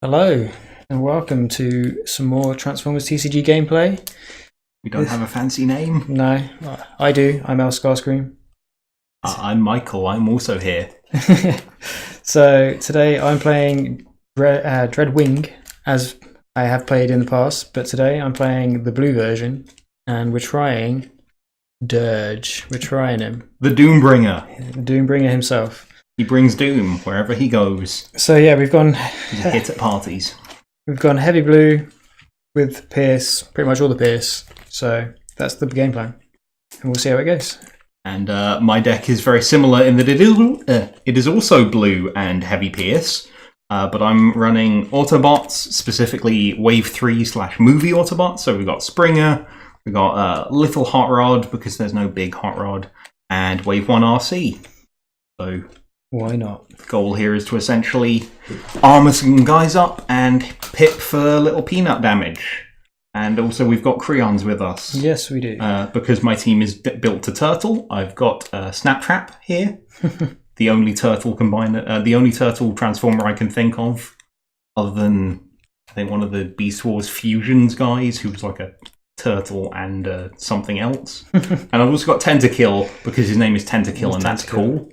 Hello, and welcome to some more Transformers TCG gameplay. We don't have a fancy name. No, I do. I'm El Scarscream. I'm Michael. I'm also here. So today I'm playing Dreadwing, as I have played in the past, but today I'm playing the blue version, and we're trying Dirge. We're trying him. The Doombringer. The Doombringer himself. He brings doom wherever he goes. So yeah, we've gone... He's a hit at parties. We've gone heavy blue with Pierce, pretty much all the Pierce. So that's the game plan. And we'll see how it goes. And my deck is very similar in that it is also blue and heavy Pierce. But I'm running Autobots, specifically Wave 3/Movie Autobots. So we've got Springer, we've got Little Hot Rod, because there's no big Hot Rod, and Wave 1 RC. So... why not? The goal here is to essentially armor some guys up and pip for little peanut damage. And also we've got Creons with us. Yes, we do. Because my team is built to turtle, I've got Snaptrap here. The only turtle the only turtle transformer I can think of, other than I think one of the Beast Wars Fusions guys, who was like a turtle and something else. And I've also got Tentakill, because his name is Tentakill, and that's cool.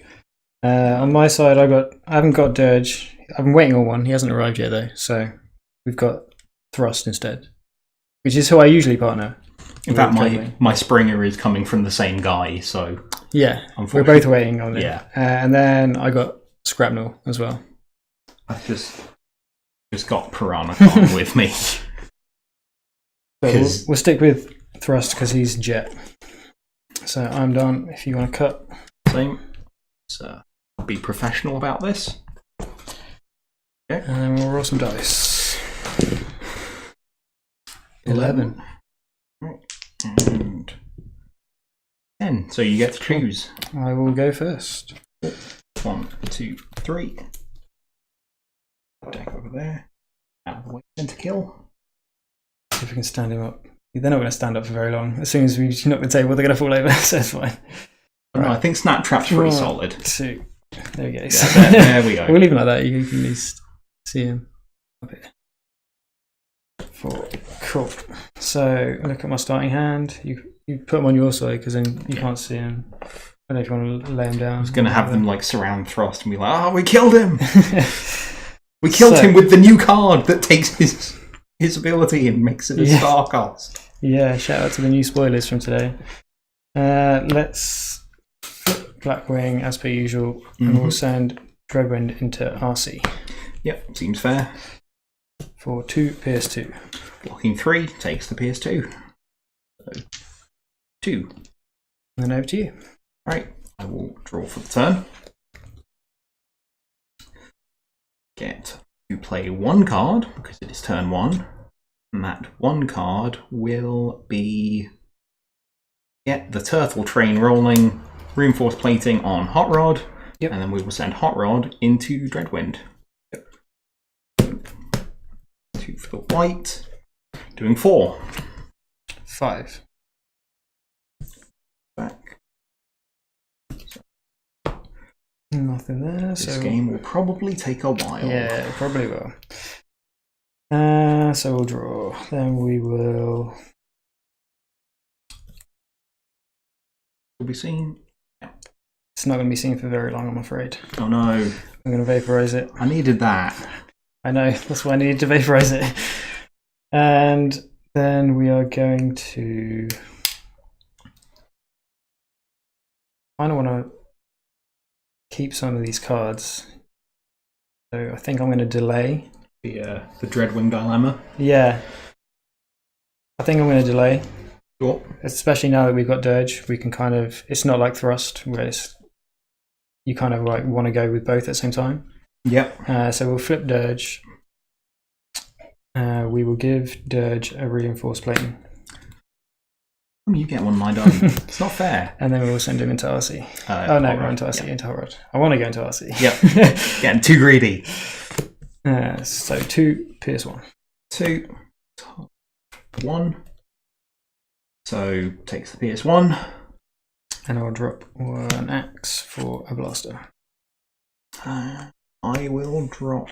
On my side, I haven't got Dirge. I've been waiting on one. He hasn't arrived yet though, so we've got Thrust instead, which is who I usually partner. In fact, my Springer is coming from the same guy, so yeah, we're both waiting on it. Yeah, and then I got Scrapnel as well. I've just got Piranha with me. But we'll stick with Thrust because he's Jet. So I'm done. If you want to cut, same. So be professional about this. Okay. And then we'll roll some dice. 11. And 10. So you get to choose. I will go first. 1, 2, 3. Deck over there. Out of the way. Tentakill. See if we can stand him up. They're not going to stand up for very long. As soon as we knock the table, they're going to fall over, so it's fine. Right. No, I think Snaptrap's pretty solid. 2. There we go. Yeah, there we go. We'll leave him like that. You can at least see him up here. 4. Cool. So look at my starting hand. You put them on your side because then you can't see him. I don't know if you want to lay him down. I was going to have them like surround Thrust and be like, "Oh, we killed him! We killed him with the new card that takes his ability and makes it a star cost." Yeah. Shout out to the new spoilers from today. Let's. Blackwing as per usual, and we'll send Dreadwind into RC. Yep, seems fair. For 2 PS2. Blocking 3 takes the PS2. So 2. And then over to you. Right, I will draw for the turn. Get to play 1 card because it is turn 1, and that 1 card will be get the turtle train rolling. Reinforced plating on Hot Rod, and then we will send Hot Rod into Dreadwind. 2 for the white, doing 4. 5. Back. Nothing there. This game will probably take a while. Yeah, it probably will. So we'll draw. Then we will. Will be seen. It's not going to be seen for very long, I'm afraid. Oh no. I'm going to vaporize it. I needed that. I know, that's why I needed to vaporize it. And then we are going to... I kind of want to keep some of these cards. So I think I'm going to delay. The Dreadwing dilemma? Yeah. I think I'm going to delay. Sure. Especially now that we've got Dirge, we can kind of... It's not like Thrust, where you kind of like want to go with both at the same time. Yep. So we'll flip Dirge. We will give Dirge a reinforced plating. You get one of my done. It's not fair. And then we'll send him into RC. Oh no, we're into RC, into Hot Rod. I want to go into RC. Yep. Getting too greedy. So 2 PS1. 2. 1. So takes the PS1. And I'll drop 1 axe for a blaster. I will drop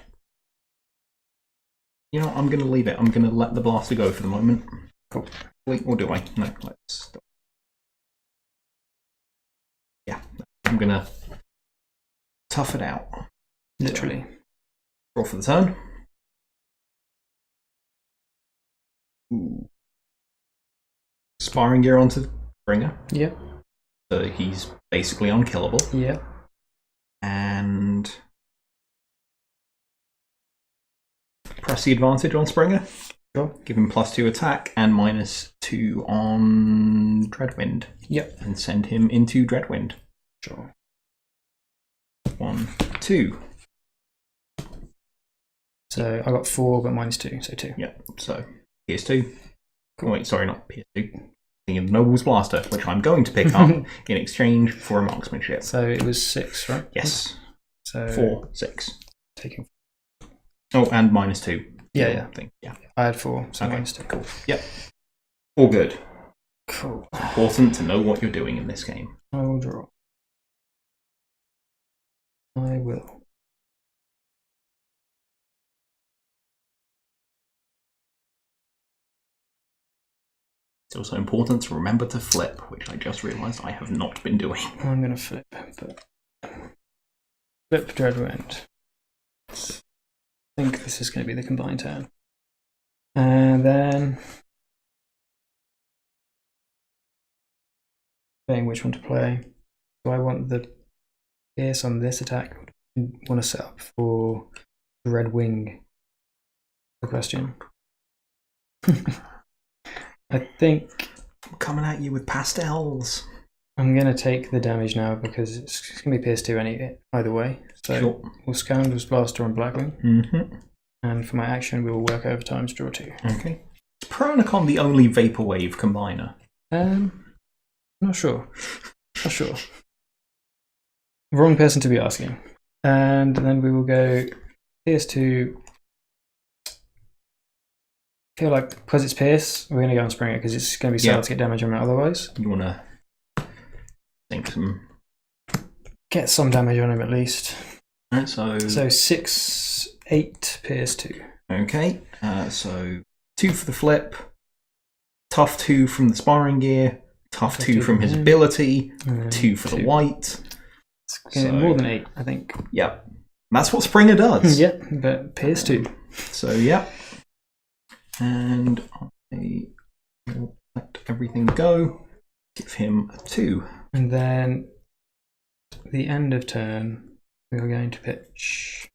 You know, I'm going to leave it. I'm going to let the blaster go for the moment. Cool. Wait, or do I? No, let's stop. Yeah, I'm going to tough it out. Literally. So, draw for the turn. Ooh. Sparring gear onto Springer. Yep. So he's basically unkillable. Yep. And press the advantage on Springer. Sure. Give him +2 attack and -2 on Dreadwind. Yep. And send him into Dreadwind. Sure. 1, 2. So I got 4, but -2, so 2. Yeah, so PS2. Cool. Oh, wait, sorry, not PS2. Thinking of the Noble's Blaster, which I'm going to pick up in exchange for a marksmanship. So it was 6, right? Yes. So 4, 6. Taking. Oh, and -2. Yeah, yeah. Thing. Yeah. I had 4, so Okay. -2. Cool. Yep. All good. Cool. It's important to know what you're doing in this game. I will draw. I will. It's also important to remember to flip, which I just realised I have not been doing. I'm going to flip, but flip Dreadwind. I think this is going to be the combined turn. And then playing which one to play. Do I want the pierce on this attack? I want to set up for Dreadwing. The question. I think I'm coming at you with pastels. I'm going to take the damage now because it's going to be pierce 2 either way. So Sure. we'll Scoundrel's Blaster on Blackwing. Mm-hmm. And for my action, we will work overtime to draw 2. Okay. Is Pronicon the only Vaporwave combiner? Not sure. Not sure. Wrong person to be asking. And then we will go PS2. I feel like because it's Pierce, we're going to go on Springer because it's going to be sad to get damage on it otherwise. You want to think some. Get some damage on him at least. Right, so 6, 8 PS2. Okay, so 2 for the flip, tough 2 from the sparring gear, tough 2 from his ability, 2 for the white. So, more than 8, I think. Yep, that's what Springer does. Yep, but PS2. So yep, and I will let everything go. Give him a 2. And then at the end of turn, we are going to pitch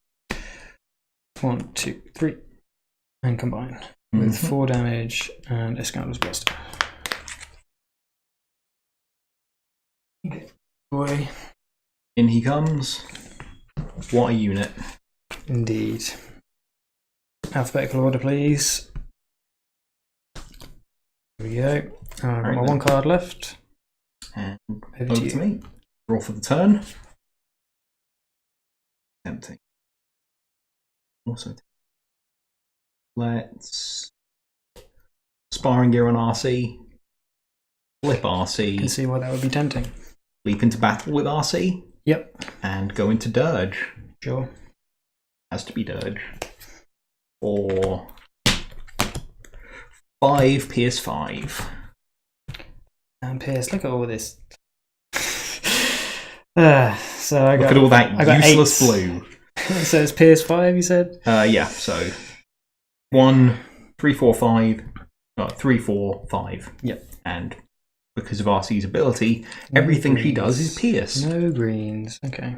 1, 2, 3, and combine with 4 damage and a Scoundrel's Blaster. Okay, boy. In he comes. What a unit. Indeed. Alphabetical order, please. Here we go. I've got my 1 card left. And Over to me. Draw for the turn. Tempting. Also, let's sparring gear on RC. Flip RC. You can see why that would be tempting. Leap into battle with RC. Yep. And go into Dirge. Sure. Has to be Dirge. Or 5 PS5. And PS, look at all this. So I got, look at all that useless 8. blue. So it's PS5, you said? Yeah, so 1, 3, 4, 5. 3, 4, 5. Yep. And because of RC's ability, everything she does is pierce. No greens. Okay.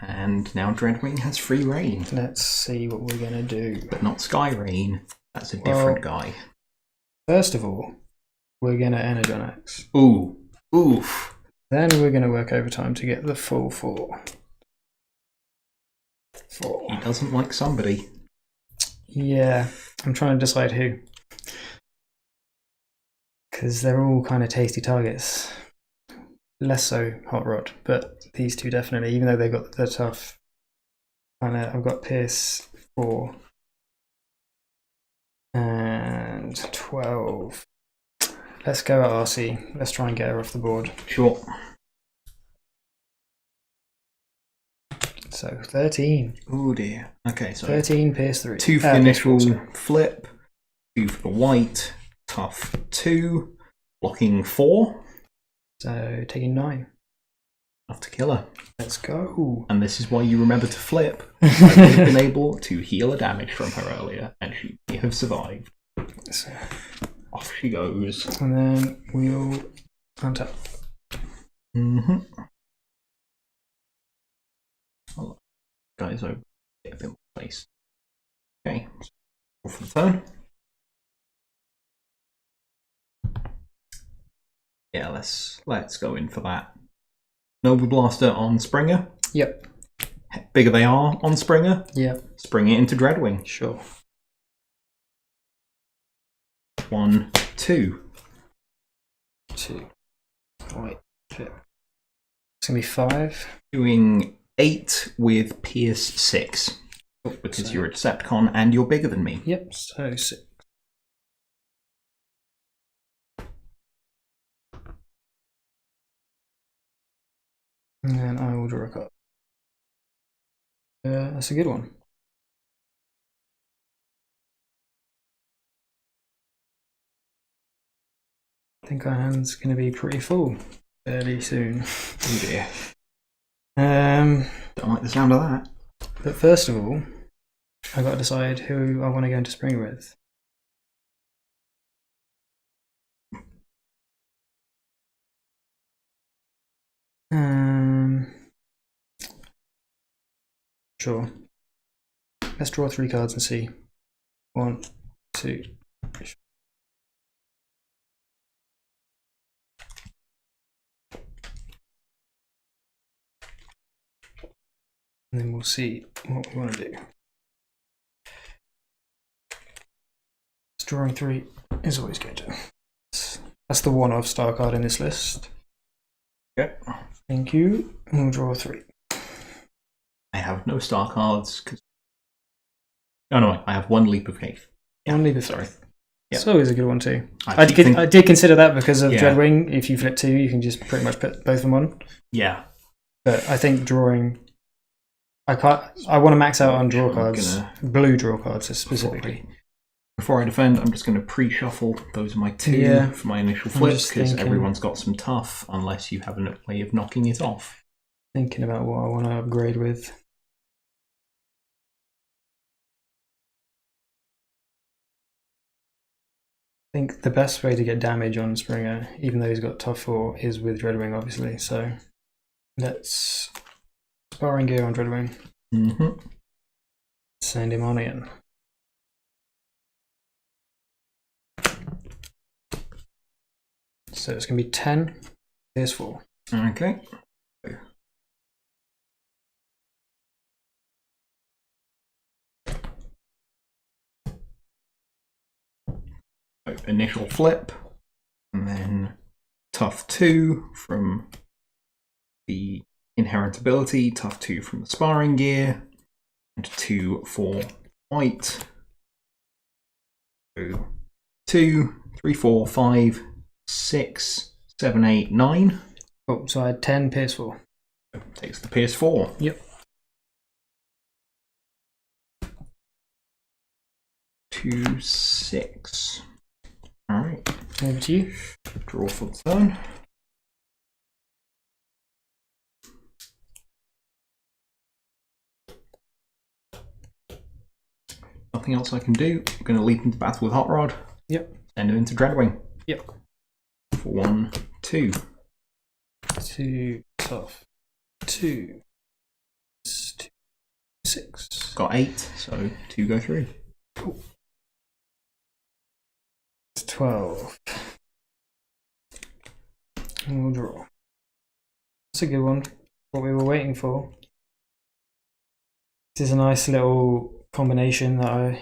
And now Dreadwing has free reign. Let's see what we're going to do. But not Sky Rain. That's a different guy. First of all, we're going to Energon-X. Ooh. Oof. Then we're going to work overtime to get the full 4. He doesn't like somebody. Yeah, I'm trying to decide who. Because they're all kind of tasty targets. Less so Hot Rod, but these two definitely, even though they've got the tough. And I've got Pierce 4. And 12. Let's go at RC. Let's try and get her off the board. Sure. So 13. Oh dear. Okay, so 13 pierce 3. 2 for the initial flip, 2 for the white, tough 2, blocking 4. So taking 9. Enough to kill her. Let's go. And this is why you remember to flip. I would have been able to heal a damage from her earlier, and she may have survived. So, off she goes. And then we'll untap. I'll guys over, get a bit more space. Okay, so for the turn. Yeah, let's go in for that. Noble Blaster on Springer. Yep. Bigger they are on Springer. Yep. Spring it into Dreadwing. Sure. 1, 2. 2. Right. Flip. It's gonna be 5. Doing 8 with Pierce 6. Because you're a Decepticon and you're bigger than me. Yep, so 6. And then I will draw a card. That's a good one. I think our hand's going to be pretty full fairly soon. Oh dear. Don't like the sound of that. But first of all, I got to decide who I want to go into Spring with. Sure. Let's draw 3 cards and see. 1, 2, 3. And then we'll see what we want to do. Drawing 3 is always good. That's the one-off star card in this list. Okay. Thank you. And we'll draw 3. I have no star cards. Oh no, I have 1 leap of faith. Yeah. 1 leap of faith. Yep. It's always a good one too. I did consider that because of Dreadwing. If you flip 2, you can just pretty much put both of them on. Yeah. But I think drawing... I want to max out on draw cards. Blue draw cards specifically. Before I defend, I'm just going to pre-shuffle. Those are my 2 for my initial flips, because everyone's got some tough, unless you have a way of knocking it off. Thinking about what I want to upgrade with. I think the best way to get damage on Springer, even though he's got tough 4, is with Dreadwing, obviously. So let's sparring gear on Dreadwing. Send him on in. So it's going to be 10. Here's 4. Okay. So initial flip, and then tough 2 from the inherent ability, tough 2 from the sparring gear, and 2 for white. So 2, 3, 4, 5, 6, 7, 8, 9. Oh, so I had 10 pierce 4. Takes the pierce 4. Yep. 2, 6. Alright. Over to you. Draw for the turn. Nothing else I can do. I'm going to leap into battle with Hot Rod. Yep. Send him into Dreadwing. Yep. For 1, 2. 2 tough. 2. 6. Got 8, so 2 go through. Cool. 12. And we'll draw. That's a good one. What we were waiting for. This is a nice little combination that I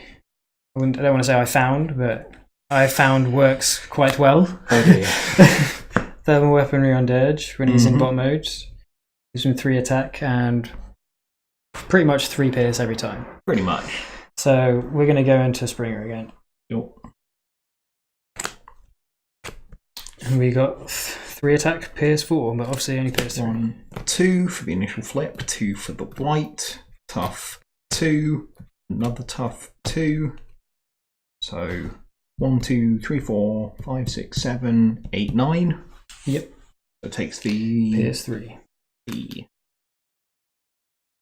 don't want to say I found, but I found works quite well. Oh dear. Thermal weaponry on Dirge when he's in bot mode. Gives him 3 attack and pretty much 3 pierce every time. Pretty much. So we're going to go into Springer again. Yep. And we got 3 attack, pierce 4, but obviously only pierce 3. 1, 2 for the initial flip, 2 for the white, tough 2, another tough 2. So 1, 2, 3, 4, 5, 6, 7, 8, 9. Yep. So it takes the Pierce 3.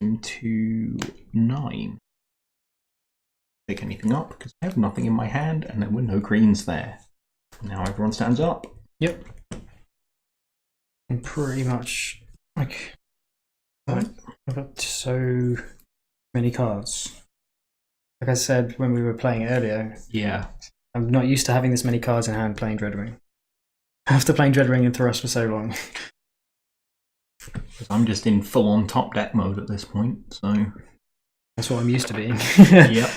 Into 9. Pick anything up because I have nothing in my hand and there were no greens there. Now everyone stands up. Yep. And pretty much like I've got so many cards. Like I said when we were playing earlier, Yeah. I'm not used to having this many cards in hand playing Dreadwing. After playing Dreadwing and Thrust for so long. I'm just in full-on top deck mode at this point, so That's what I'm used to being. yep.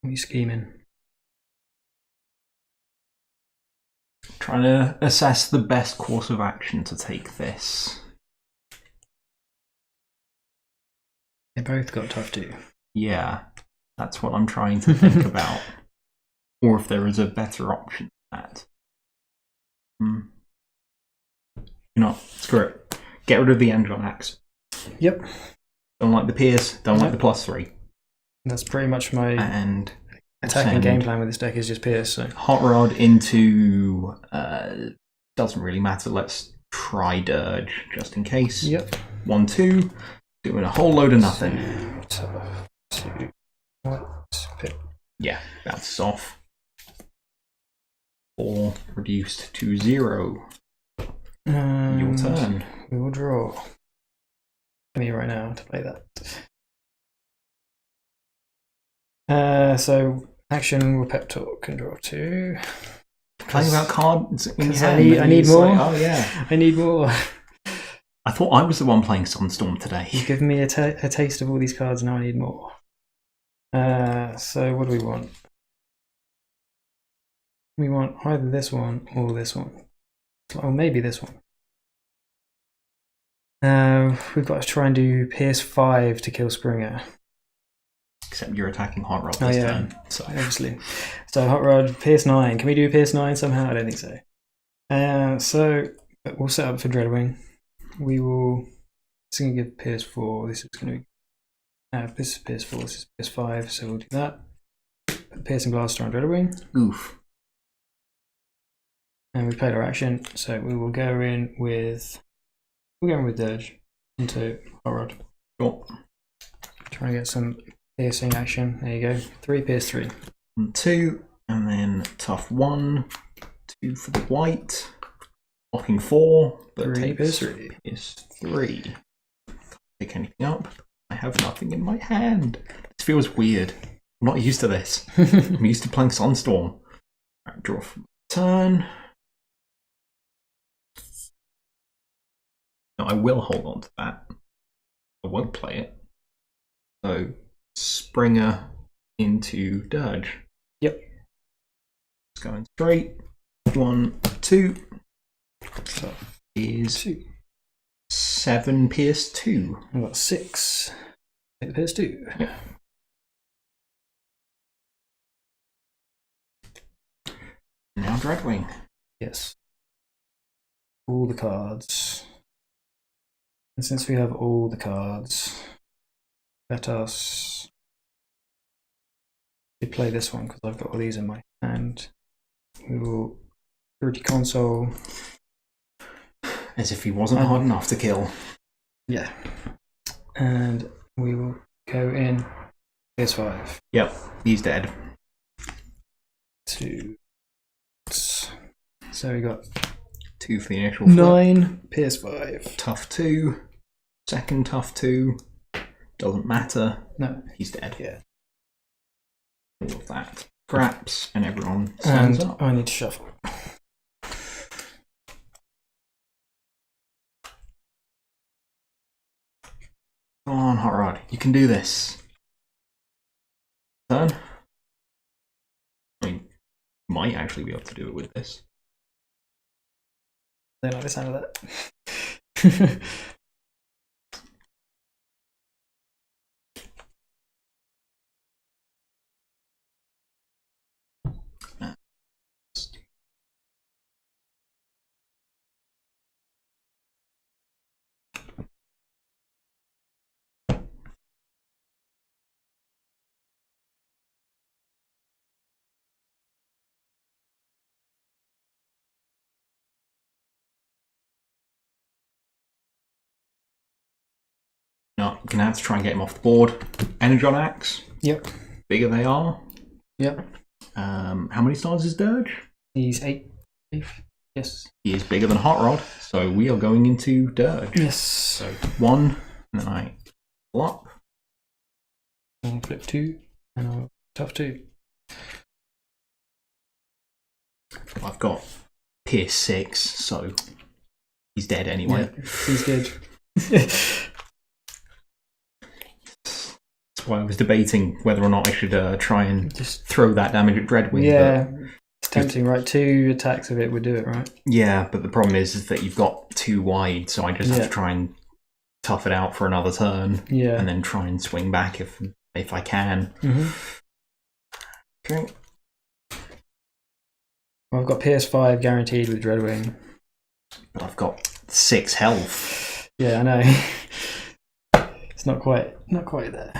What are you scheming? Trying to assess the best course of action to take this. They both got tough too. Yeah, that's what I'm trying to think about. Or if there is a better option than that. You know, screw it. Get rid of the Angel Axe. Yep. Don't like the pierce, don't like the +3. That's pretty much my And attacking game plan with this deck is just pierce. So Hot Rod into doesn't really matter. Let's try Dirge just in case. Yep. 1, 2, doing a whole load of nothing. Yeah, bounces off. 4 reduced to 0. Your turn. We will draw. I need right now to play that. So action will pep talk and draw 2. Playing about cards in your hand. I need more. Like, oh yeah. I need more. I thought I was the one playing Sunstorm today. You've given me a taste of all these cards, now I need more. So what do we want? We want either this one or this one. Or maybe this one. We've got to try and do pierce 5 to kill Springer. Except you're attacking Hot Rod this turn. So obviously. So Hot Rod, pierce 9. Can we do pierce 9 somehow? I don't think so. So we'll set up for Dreadwing. We will. This is going to give pierce 4. This is going to be. This is pierce 4. This is pierce 5. So we'll do that. Piercing Blaster on Dreadwing. Oof. And we played our action, so we will go in with. We're going with Dirge into Hot Rod. Sure. Try and get some piercing action. There you go. 3 pierce 3. 1, 2, and then tough 1, 2 for the white. Blocking 4, but 3 pierce takes 3. Pierce 3. Can't pick anything up. I have nothing in my hand. This feels weird. I'm not used to this. I'm used to playing Sunstorm. Right, draw for my turn. No, I will hold on to that. I won't play it. So, Springer into Dirge. Yep. It's going straight. 1, 2. So Is 2. 7 pierce 2. I've got 6. 8 pierce 2. Yeah. Now Dreadwing. Yes. All the cards. And since we have all the cards, let us play this one because I've got all these in my hand. We will Security Console. As if he wasn't hard enough to kill. Yeah. And we will go in PS5. Yep, he's dead. 2. So we got 2 for the initial flip. 9 PS5. Tough 2. Second tough 2. Doesn't matter. No. He's dead. Yeah. All of that. Scraps, and everyone stands And up. I need to shuffle. Come on, Hot Rod. You can do this. Turn. I mean, Might actually be able to do it with this. I don't like the sound of that. No, I'm gonna have to try and get him off the board. Energon Axe. Yep. Bigger they are. Yep. How many stars is Dirge? He's 8. Yes. He is bigger than Hot Rod, so we are going into Dirge. Yes. So 1, and then I flop. I'll flip 2, and I'll tough 2. I've got Pierce 6, so he's dead anyway. Yeah, he's good. That's why I was debating whether or not I should try and Just throw that damage at Dreadwing. yeah, it's tempting, right? 2 attacks of it would do it, right? Yeah, but the problem is that you've got 2 wide, so I just have to try and tough it out for another turn. Yeah. And then try and swing back if I can. Okay. Well, I've got PS5 guaranteed with Dreadwing. But I've got 6 health. Yeah, I know. It's not quite there.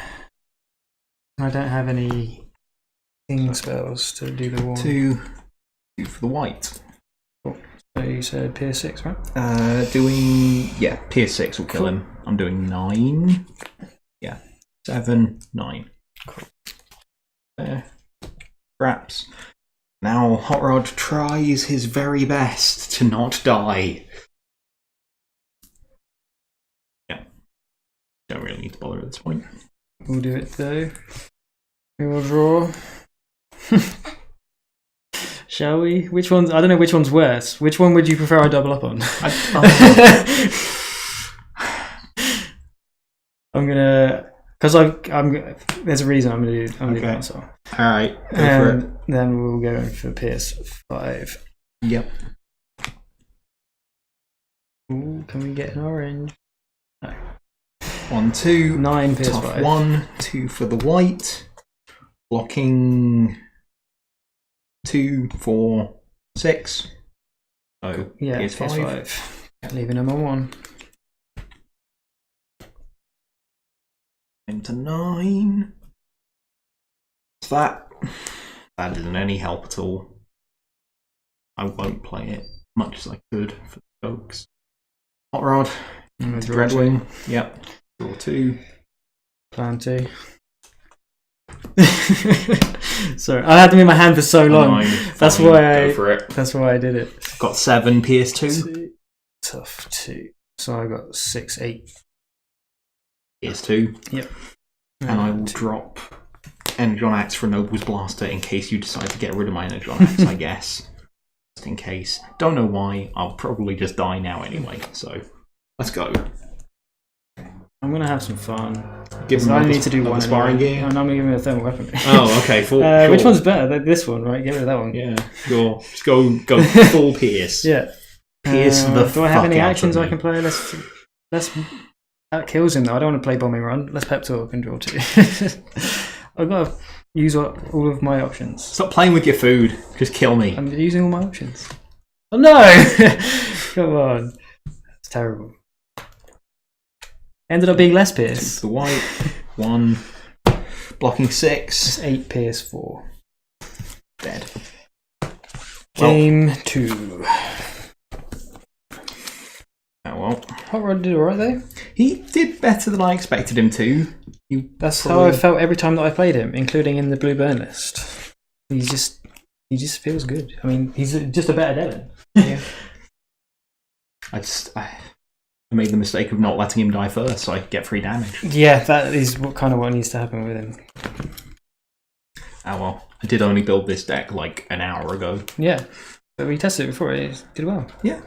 I don't have any thing spells to do the war. 2 for the white. Cool. So you said PS6, right? Doing Pierce 6 will kill him. I'm doing 9. Yeah, 7, 9. Cool. There. Perhaps. Now Hot Rod tries his very best to not die. Yeah. Don't really need to bother at this point. We'll do it though. We will draw. Shall we? Which one's? I don't know which one's worse. Which one would you prefer I double up on? I'm gonna, because I'm. There's a reason I'm gonna do that. So. All right. Go for it. Then we'll go in for PS5. Yep. Ooh, can we get an orange? No. 1, 2. 9 Tough PS5. 1, 2 for the white. Blocking 2, 4, 6. Oh, yeah, PS5. Leaving them on 1. Into 9. So that isn't any help at all. I won't play it much as I could for the folks. Hot Rod. Dreadwing. Yep. Draw 2. Plan 2. Sorry, I had them in my hand for so long. That's why I did it. Got 7 PS2. Tough 2. So I got 6, 8. PS2. Yep. And I will drop Energon Axe for Noble's Blaster in case you decide to get rid of my Energon Axe, I guess. Just in case. Don't know why. I'll probably just die now anyway. So let's go. I'm gonna have some fun. Give him I need to do one sparring gear. And I'm gonna give him a thermal weapon. Oh, okay. Full, sure. Which one's better? This one, right? Get rid of that one. Yeah, sure. Just go full Pierce. Yeah. Pierce the fuck. Do I have any actions I can play? Let's. That kills him though. I don't want to play Bombing Run. Let's Pep Talk and draw 2. I've got to use all of my options. Stop playing with your food. Just kill me. I'm using all my options. Oh no! Come on. It's terrible. Ended up being less Pierce. The white. 1. Blocking 6. It's 8 PS4. Dead. Game 2. Oh well. Hot Rod did alright though. He did better than I expected him to. That's how I felt every time that I played him, including in the blue burn list. He just feels good. I mean, he's just a better Devon. Yeah. I made the mistake of not letting him die first, so I could get free damage. Yeah, that is what needs to happen with him. Oh well. I did only build this deck like an hour ago. Yeah, but we tested it before. It did well. Yeah.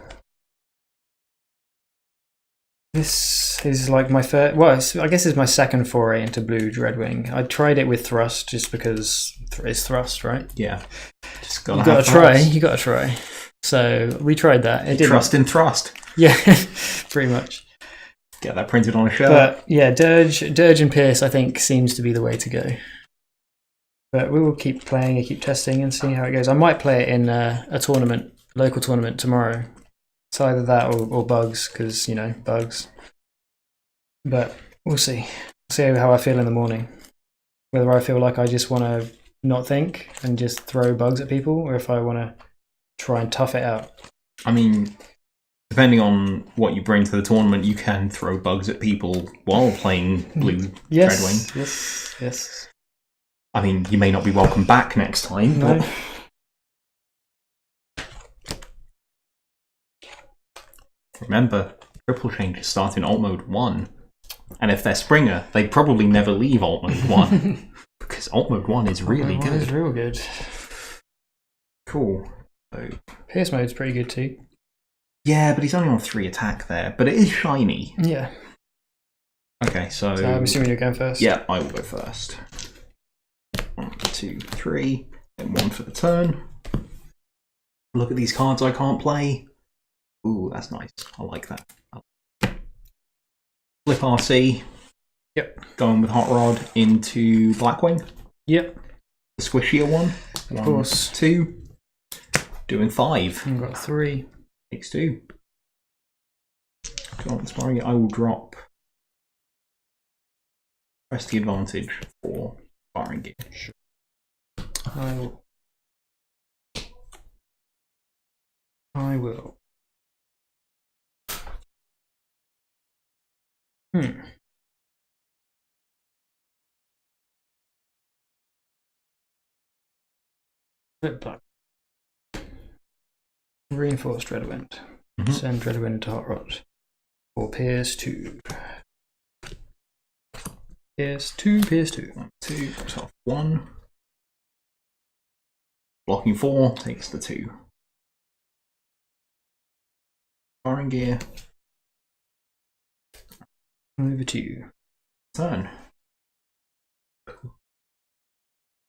This is like my first. Well, I guess it's my second foray into Blue Dreadwing. I tried it with Thrust just because it's Thrust, right? Yeah. Just You gotta try. You gotta try. So we tried that. It didn't. Trust in Thrust. Yeah, pretty much. Get that printed on a shirt. But yeah, Dirge and Pierce, I think, seems to be the way to go. But we will keep playing and keep testing and seeing how it goes. I might play it in a tournament, local tournament tomorrow. It's either that or bugs, because, you know, bugs. But we'll see. See how I feel in the morning. Whether I feel like I just want to not think and just throw bugs at people, or if I want to try and tough it out. I mean, depending on what you bring to the tournament, you can throw bugs at people while playing Blue Dreadwing. Yes. I mean, you may not be welcome back next time, No. but... Remember, triple changes start in alt mode 1. And if they're Springer, they probably never leave alt mode 1. Because alt mode 1 is really good. It's real good. Cool. So, Pierce mode's pretty good too. yeah, but he's only on 3 attack there. But it is shiny. Yeah. Okay, so I'm assuming you're going first. Yeah, I will go first. 1, 2, 3. Then 1 for the turn. Look at these cards I can't play. Ooh, that's nice. I like that. Flip Arcee. Yep. Going with Hot Rod into Blackwing. Yep. The squishier one. Of course. 2. Doing 5. I've got 3. Takes 2. Go on, sparring it. I will drop. Press the advantage for sparring gear. I will. Flip black. Reinforce Dreadwind. Send Dreadwind to Hot Rod. Or Pierce 2. Pierce 2. 1, 2. Top 1. Blocking 4 takes the 2. Sparring gear. Over to you. Turn.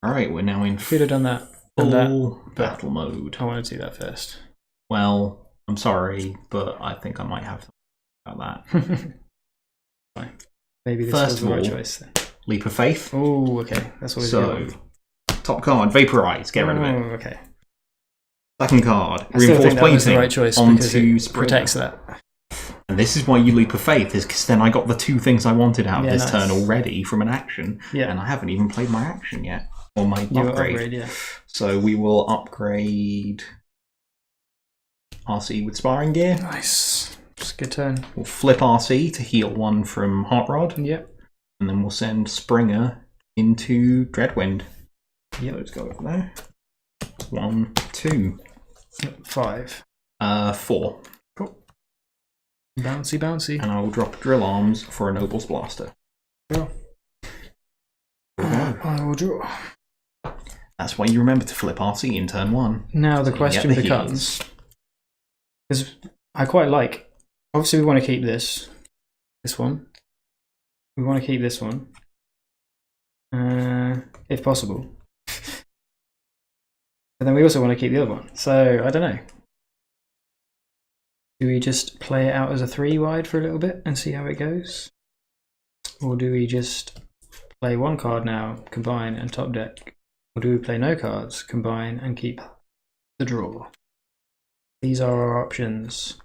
Alright, we're now in Could have done that. full battle mode. I want to do that first. Well, I'm sorry, but I think I might have to about that. Fine. Maybe this First was the of right all, choice then. Leap of Faith. Oh, okay. That's always So, top card, Vaporize, get rid of it. Oh, okay. Second card, I still Reinforced think that was the Plating right choice because onto it Springer. protects that. And this is why you Leap of Faith, is because then I got the 2 things I wanted out of this nice. turn already from an action, Yeah. and I haven't even played my action yet, or my You upgrade. yeah. So we will upgrade RC with Sparring Gear. Nice. It's a good turn. We'll flip RC to heal 1 from Hot Rod, Yep. and then we'll send Springer into Dreadwind. Yep. Let's go over there. 1, 2. 5. 4. Cool. Bouncy. And I will drop Drill Arms for a Noble's Blaster. Cool. I will draw. That's why you remember to flip RC in turn 1. Now the So you question get the becomes, because I quite like, obviously we want to keep this one. We want to keep this one, if possible. But then we also want to keep the other one. So I don't know. Do we just play it out as a 3 wide for a little bit and see how it goes? Or do we just play 1 card now, combine and top deck? Or do we play no cards, combine and keep the draw? These are our options.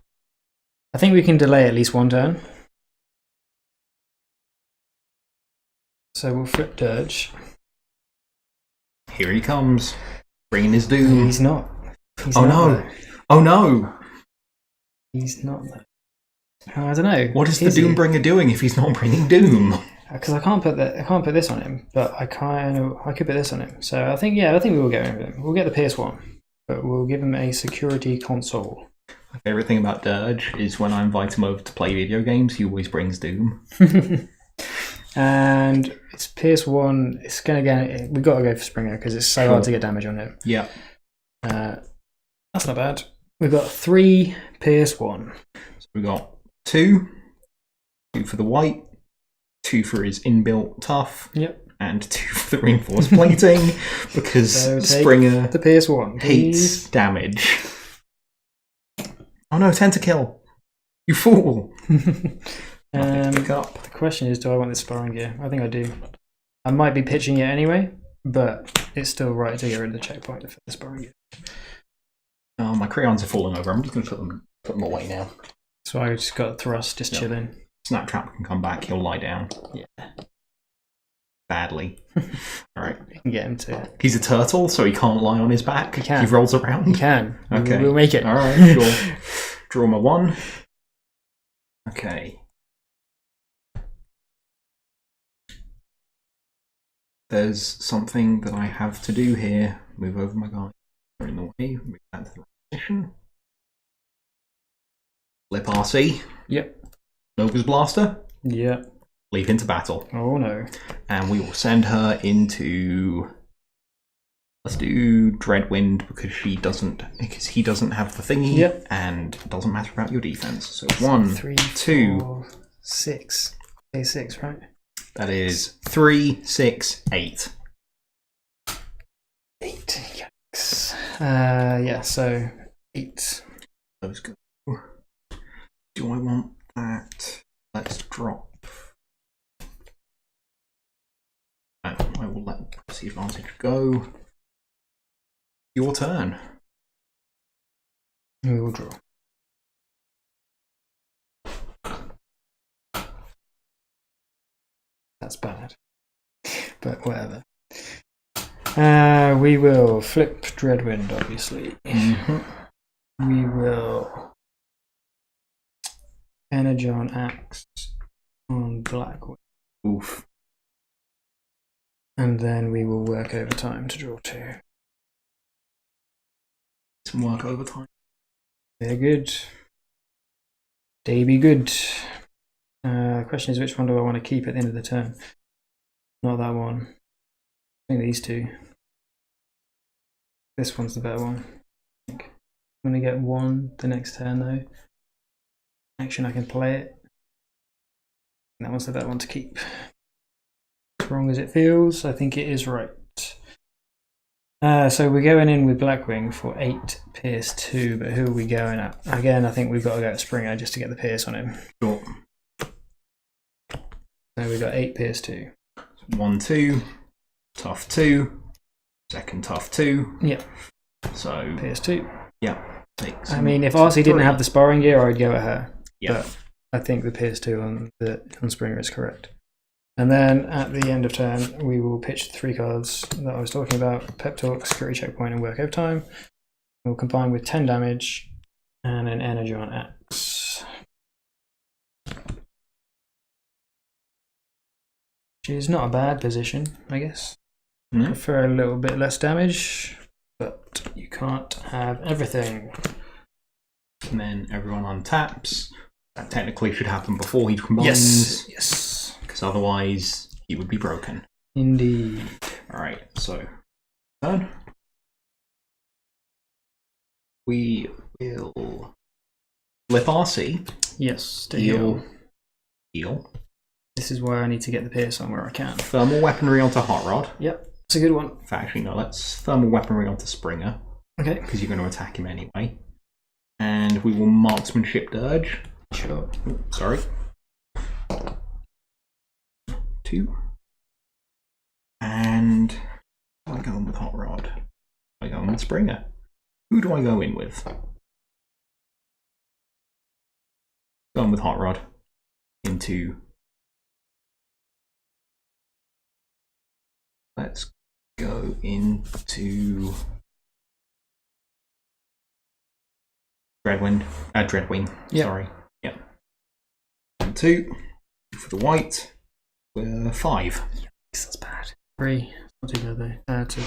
I think we can delay at least 1 turn. So we'll flip Dirge. Here he comes. Bringing his doom. He's not. Oh no! Oh no! He's not though. I don't know. What is the Doombringer doing if he's not bringing doom? Because I can't put this on him, but I could put this on him. So I think we will get him. We'll get the PS1, but we'll give him a security console. My favourite thing about Dirge is when I invite him over to play video games, he always brings doom. And it's PS1. It's gonna get. We got to go for Springer because it's so hard to get damage on him. Yeah. That's not bad. We've got 3 PS1. So we got 2. 2 for the white, 2 for his inbuilt tough, Yep. and 2 for the reinforced plating, because So take Springer the PS1, hates damage. Oh no, Tentakill! You fool! Nothing to pick up. The question is, do I want this sparring gear? I think I do. I might be pitching it anyway, but it's still right to get rid of the checkpoint for the sparring gear. Oh, my crayons are falling over. I'm just going to put them away now. So I just got thrust, just chilling. Snaptrap can come back. He'll lie down. Yeah. Badly. All right. You can get him to. He's a turtle, so he can't lie on his back. He can. He rolls around. He can. Okay. We'll make it. All right. Sure. Draw my 1. Okay. There's something that I have to do here. Move over my guy. They're in the way. Move that to the right position. Flip RC. Yep. Nova's Blaster. Yep. Leap into battle. Oh no. And we will send her into... Let's do Dreadwind because he doesn't have the thingy. Yep. And it doesn't matter about your defense. So 1, 3, 2, 4, 6. A6, right? That is 3, 6, 8. 8. Yikes. Yeah, so 8. Those go. Do I want that? Let's drop. No, I will let Pressy Advantage go. Your turn. We will draw. That's bad. But whatever. We will flip Dreadwind, obviously. We will Energon Axe on Blackwing. Oof. And then we will work overtime to draw 2. Some work overtime. They're good. They be good. Question is, which one do I want to keep at the end of the turn? Not that one. I think these 2. This one's the better one. I think. I'm going to get 1 the next turn though. Action, I can play it. And that one's the better one to keep. As wrong as it feels, I think it is right. So we're going in with Blackwing for 8 Pierce 2, but who are we going at? Again, I think we've got to go at Springer just to get the Pierce on him. Sure. So we've got 8 Pierce 2. 1, 2. Tough 2. Second tough 2. Yeah. So. Pierce 2. Yeah. I mean, if Arcee didn't have the sparring gear, I'd go at her. Yeah. But I think the Pierce 2 on Springer is correct. And then at the end of turn, we will pitch the 3 cards that I was talking about: Pep Talk, Security Checkpoint, and Work Overtime. We'll combine with 10 damage and an Energon Axe. Which is not a bad position, I guess. Mm-hmm. Prefer a little bit less damage, but you can't have everything. And then everyone untaps. That technically should happen before he combines. Yes. Because otherwise he would be broken. Indeed. Alright, so turn. We will flip RC. Yes, to heal. Heal. This is where I need to get the Pierce on where I can. Thermal weaponry onto Hot Rod. Yep, it's a good one. In fact, actually, no, let's thermal weaponry onto Springer. Okay. Because you're going to attack him anyway. And we will marksmanship Dirge. Sure. Oh, sorry. 2. And am I going with Hot Rod? Am I going with Springer? Who do I go in with? Going with Hot Rod into. Let's go into Dreadwing. Yep. Sorry. Yeah. 1, 2 for the white. 5. That's bad. 3. Not too bad though. To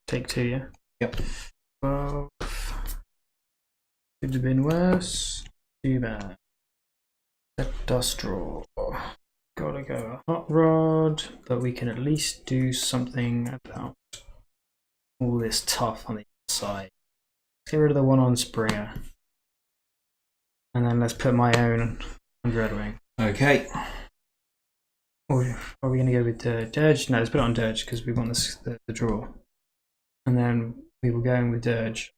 take 2, yeah? Yep. 12. Could have been worse. Too bad. Let us draw. Gotta go a Hot Rod, but we can at least do something about all this tough on the side. Let's get rid of the one on Springer. And then let's put my own on Dreadwing. Okay. Or are we going to go with Dirge? No, let's put it on Dirge because we want the draw. And then we will go in with Dirge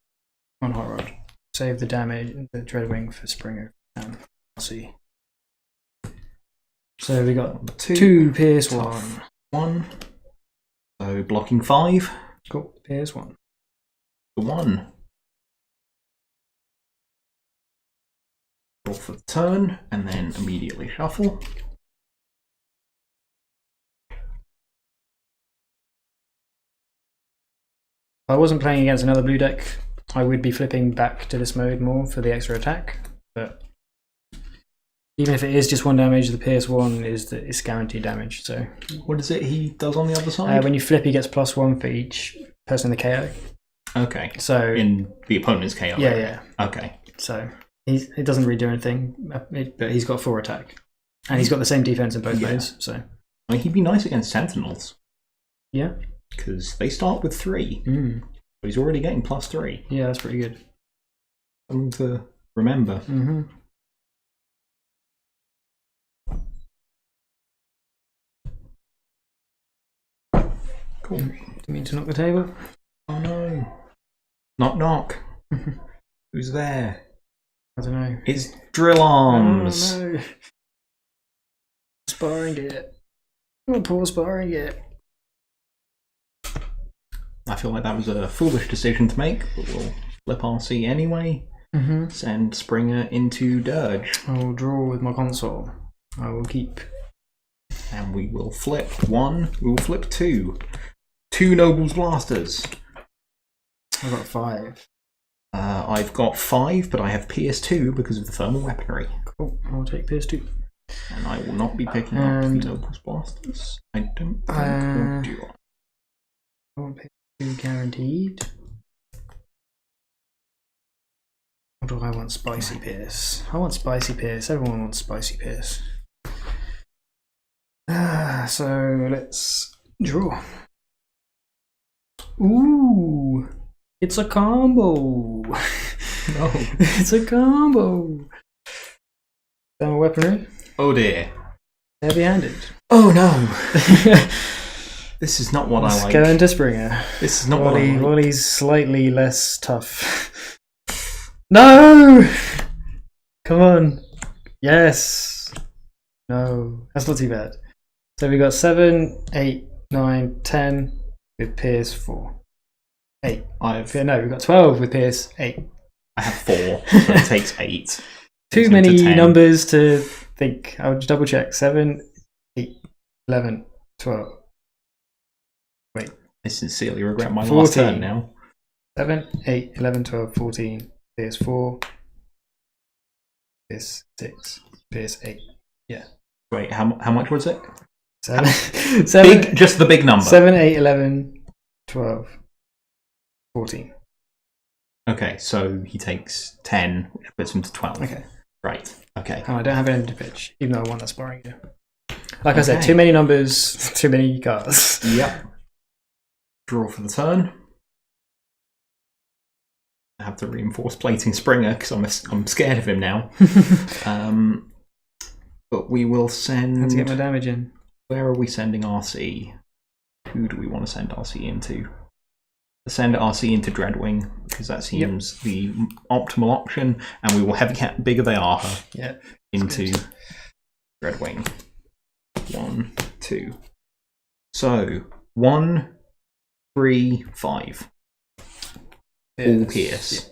on Hot Rod. Save the damage, the Dreadwing for Springer. I'll see. So we got two Pierce, one. So blocking 5. Cool, Pierce 1. The 1. Draw for the turn, and then immediately shuffle. If I wasn't playing against another blue deck, I would be flipping back to this mode more for the extra attack. But even if it is just 1 damage, the Pierce 1 is guaranteed damage. So what is it he does on the other side? when you flip, he gets +1 for each person in the KO. Okay. So in the opponent's KO. Yeah. Okay. So it doesn't really do anything, but he's got 4 attack, and he's got the same defense in both modes. So I mean, he'd be nice against Sentinels. Yeah. Because they start with 3. Mm. But he's already getting +3. Yeah, that's pretty good. Something to remember. Mm-hmm. Cool. Do you mean to knock the table? Oh no. Knock knock. Who's there? I don't know. It's Drill Arms. Oh no. Sparring it. Oh, poor sparring it. I feel like that was a foolish decision to make, but we'll flip RC anyway. Mm-hmm. Send Springer into Dirge. I will draw with my console. I will keep. And we will flip 1. We will flip 2. 2 Nobles Blasters. I've got 5. I've got 5, but I have PS2 because of the thermal weaponry. Cool. I'll take PS2. And I will not be picking up the Nobles Blasters. I don't think we'll do it. I want PS2 guaranteed. Or do I want Spicy Pierce? I want Spicy Pierce. Everyone wants Spicy Pierce. So let's draw. Ooh, it's a combo. No. It's a combo. Thermal weaponry. Oh dear. Heavy-handed. Oh no. This is not what I like. Let's go into Springer. This is not what I like. Wally's slightly less tough. No! Come on. Yes. No. That's not too bad. So we got 7, 8, 9, 10 with Pierce 4. 8. No, we've got 12 with Pierce 8. I have 4, so it takes 8. Too many numbers to think. I'll just double check. 7, 8, 11, 12. Wait. I sincerely regret my 14. last turn now. 7, 8, 11, 12, 14. Pierce 4. Pierce 6. Pierce 8. Yeah. Wait, how much was it? 7. Big, just the big number. 7, 8, 11, 12, 14. Okay, so he takes 10, which puts him to 12. Okay. Right, okay. And I don't have an end to pitch, even though I want that sparring you. Like I said, too many numbers, too many cards. Yep. Draw for the turn. I have to reinforce plating Springer because I'm scared of him now. But we will send... Have to get my damage in. Where are we sending RC? Who do we want to send RC into? Send RC into Dreadwing because that seems the optimal option, and we will heavy cat bigger they are into Dreadwing. 1, 2. So 1, 3, 5. All Pierce.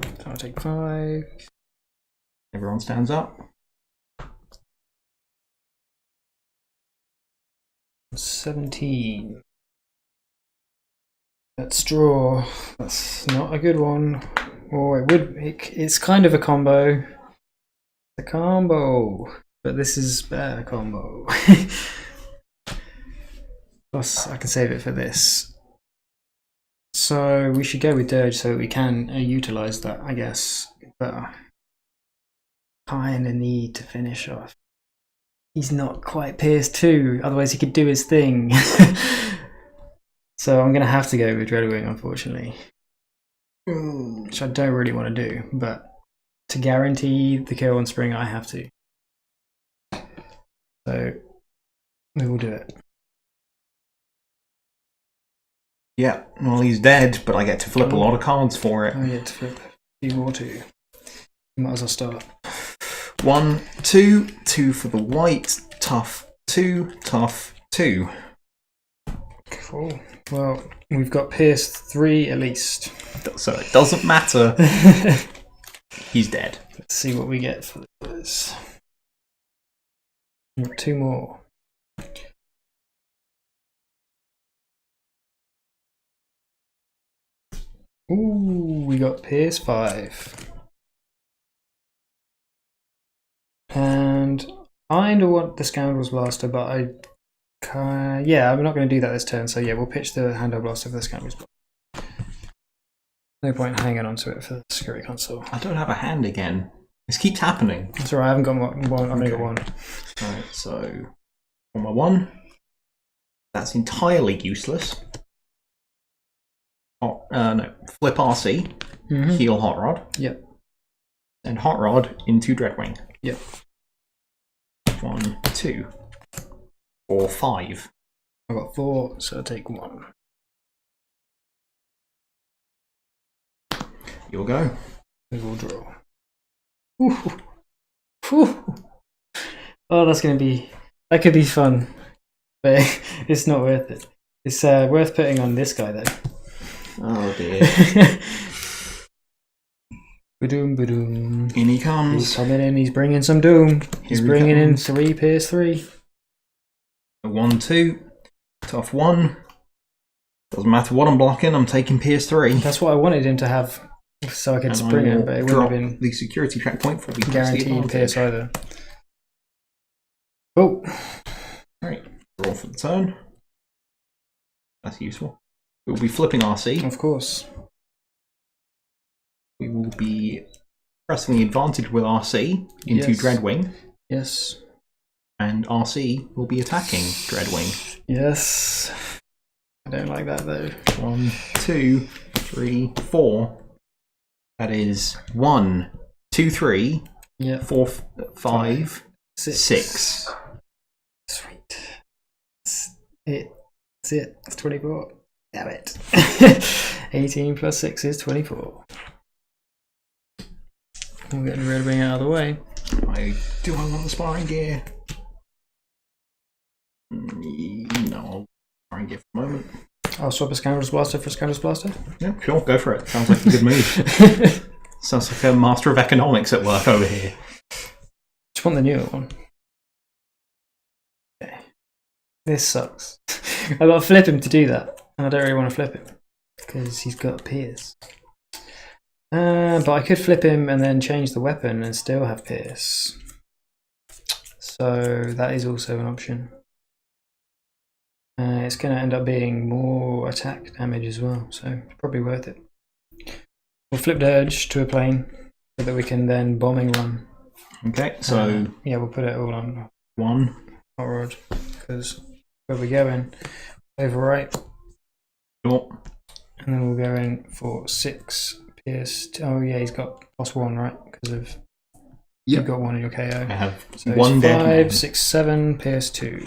So I'll take 5. Everyone stands up. 17. Let's draw. That's not a good one. Or it would. It's kind of a combo. A combo, but this is better combo. Plus, I can save it for this. So we should go with Dirge so we can utilize that, I guess. But I kind of need to finish off. He's not quite Pierce 2, otherwise he could do his thing. So I'm going to have to go with Dreadwing, unfortunately. Which I don't really want to do, but to guarantee the kill on Spring, I have to. So we will do it. Yeah, well, he's dead, but I get to flip a lot of cards for it. I get to flip a few more too. You might as well start. 1, 2, 2 for the white, tough 2, tough 2. Cool. Well, we've got Pierce 3 at least. So it doesn't matter. He's dead. Let's see what we get for this. We've got 2 more. Ooh, we got Pierce 5. And I kind of want the Scoundrel's Blaster, but yeah, I'm not going to do that this turn, so yeah, we'll pitch the Handheld Blaster for the Scoundrel's Blaster. No point hanging on to it for the Security Console. I don't have a hand again. This keeps happening. That's alright, I haven't got one. I've only got one. Alright, so on my 1. That's entirely useless. No, flip RC, heal Hot Rod. Yep. And Hot Rod into Dreadwing. Yep. 1, 2, 4, 5. I've got 4, so I'll take 1. You'll go. We will draw. Ooh. Ooh. Oh, that could be fun, but it's not worth it. It's worth putting on this guy though. Oh dear. Badoom, badoom. In he comes. He's coming in, he's bringing some doom. He's bringing in 3 Pierce 3. 1, 2. Tough 1. Doesn't matter what I'm blocking, I'm taking Pierce 3. That's what I wanted him to have, so I could spring him, but it wouldn't have been the security checkpoint for the guaranteed Pierce either. Oh. Alright, draw for the turn. That's useful. We'll be flipping RC. Of course. We will be pressing the advantage with RC into Yes. Dreadwing. Yes. And RC will be attacking Dreadwing. Yes. I don't like that though. 1, 2, 3, 4. That is 1, 2, 3, Yeah. 4, 5, 6. 6. Sweet. That's it. It's 24. Damn it. 18 plus 6 is 24. We'll get the Dreadwing out of the way. Do I want the sparring gear? No, sparring gear for the moment. I'll swap a Scoundrel's Blaster for a Scoundrel's Blaster. Yeah, sure, go for it. Sounds like a good move. Sounds like a master of economics at work over here. Just want the newer one. Okay. This sucks. I've got to flip him to do that, and I don't really want to flip him because he's got Pierce. But I could flip him and then change the weapon and still have Pierce. So that is also an option. It's going to end up being more attack damage as well, so it's probably worth it. We'll flip Dirge to a plane so that we can then bombing run. Okay, so yeah, we'll put it all on 1. Hot Rod because where we're going, overwrite, Sure. and then we'll go in for 6 Pierce. Oh yeah, he's got +1, right? Because of you've got 1 in your KO. I have So 1 dead 5, man. 6, 7, Pierce 2.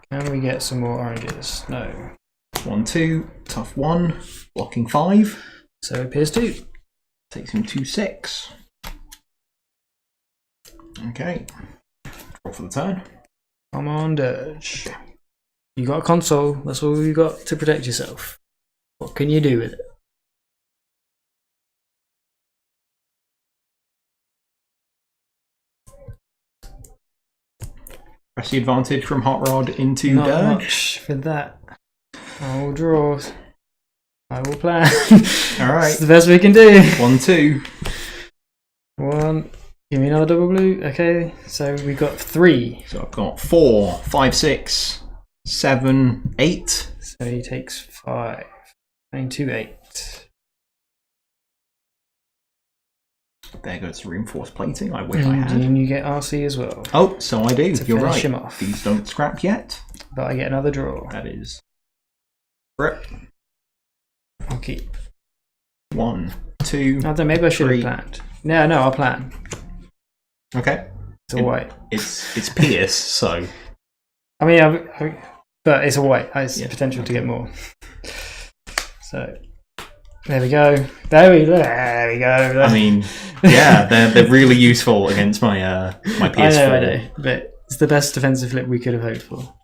Can we get some more oranges? No. 1, 2, tough 1, blocking 5. So Pierce 2. Takes him to 6. Okay. Draw for the turn. Come on, Dirge. You got a console. That's all you got to protect yourself. What can you do with it? Press the advantage from Hot Rod into Not Dirge. much for that. I will draw. I will plan. Alright. It's the best we can do. 1, 2. 1. Give me another double blue. Okay, so we got 3. So I've got 4, 5, 6, 7, 8. So he takes 5. 9, 2, 8. There goes the reinforced plating. I wish I had. And you get RC as well. Oh, so I do. To You're finish right. him off. These don't scrap yet. But I get another draw. That is. Rip. I'll keep. 1, 2. I don't know, maybe I should 3. have planned. No, I'll plan. Okay. It's a white. It's Pierce, so. I mean, but it's a white. It's potential to get more. So there we go. There we go. I mean, yeah, they're really useful against my my PS4. I know, but it's the best defensive flip we could have hoped for.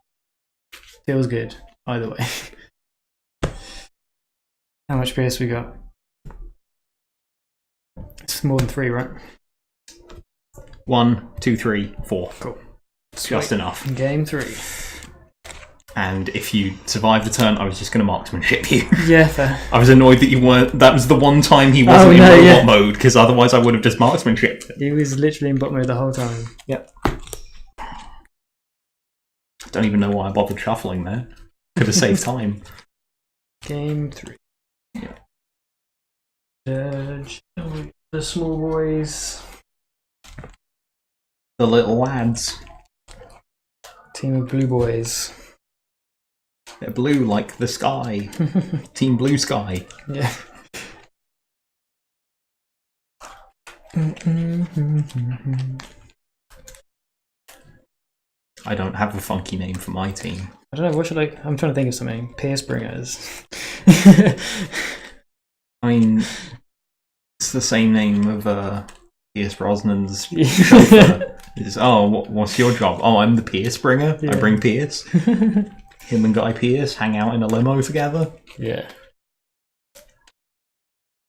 Feels good either way. How much PS we got? It's more than 3, right? 1, 2, 3, 4. Cool. Just enough. Game 3. And if you survive the turn, I was just going to marksmanship you. Yeah, fair. I was annoyed that you weren't. That was the one time he wasn't in robot mode, because otherwise I would have just marksmanship. He was literally in bot mode the whole time. Yep. I don't even know why I bothered shuffling there. Could have saved time. Game 3. Dirge. The small boys. The little lads. Team of blue boys. They're blue like the sky. Team Blue Sky. Yeah. I don't have a funky name for my team. I don't know, what should I... I'm trying to think of something. Pierce Bringers. I mean, it's the same name of Pierce Brosnan's chauffeur. What's your job? Oh, I'm the Pierce Bringer. Yeah. I bring Pierce. Him and Guy Pearce hang out in a limo together. Yeah.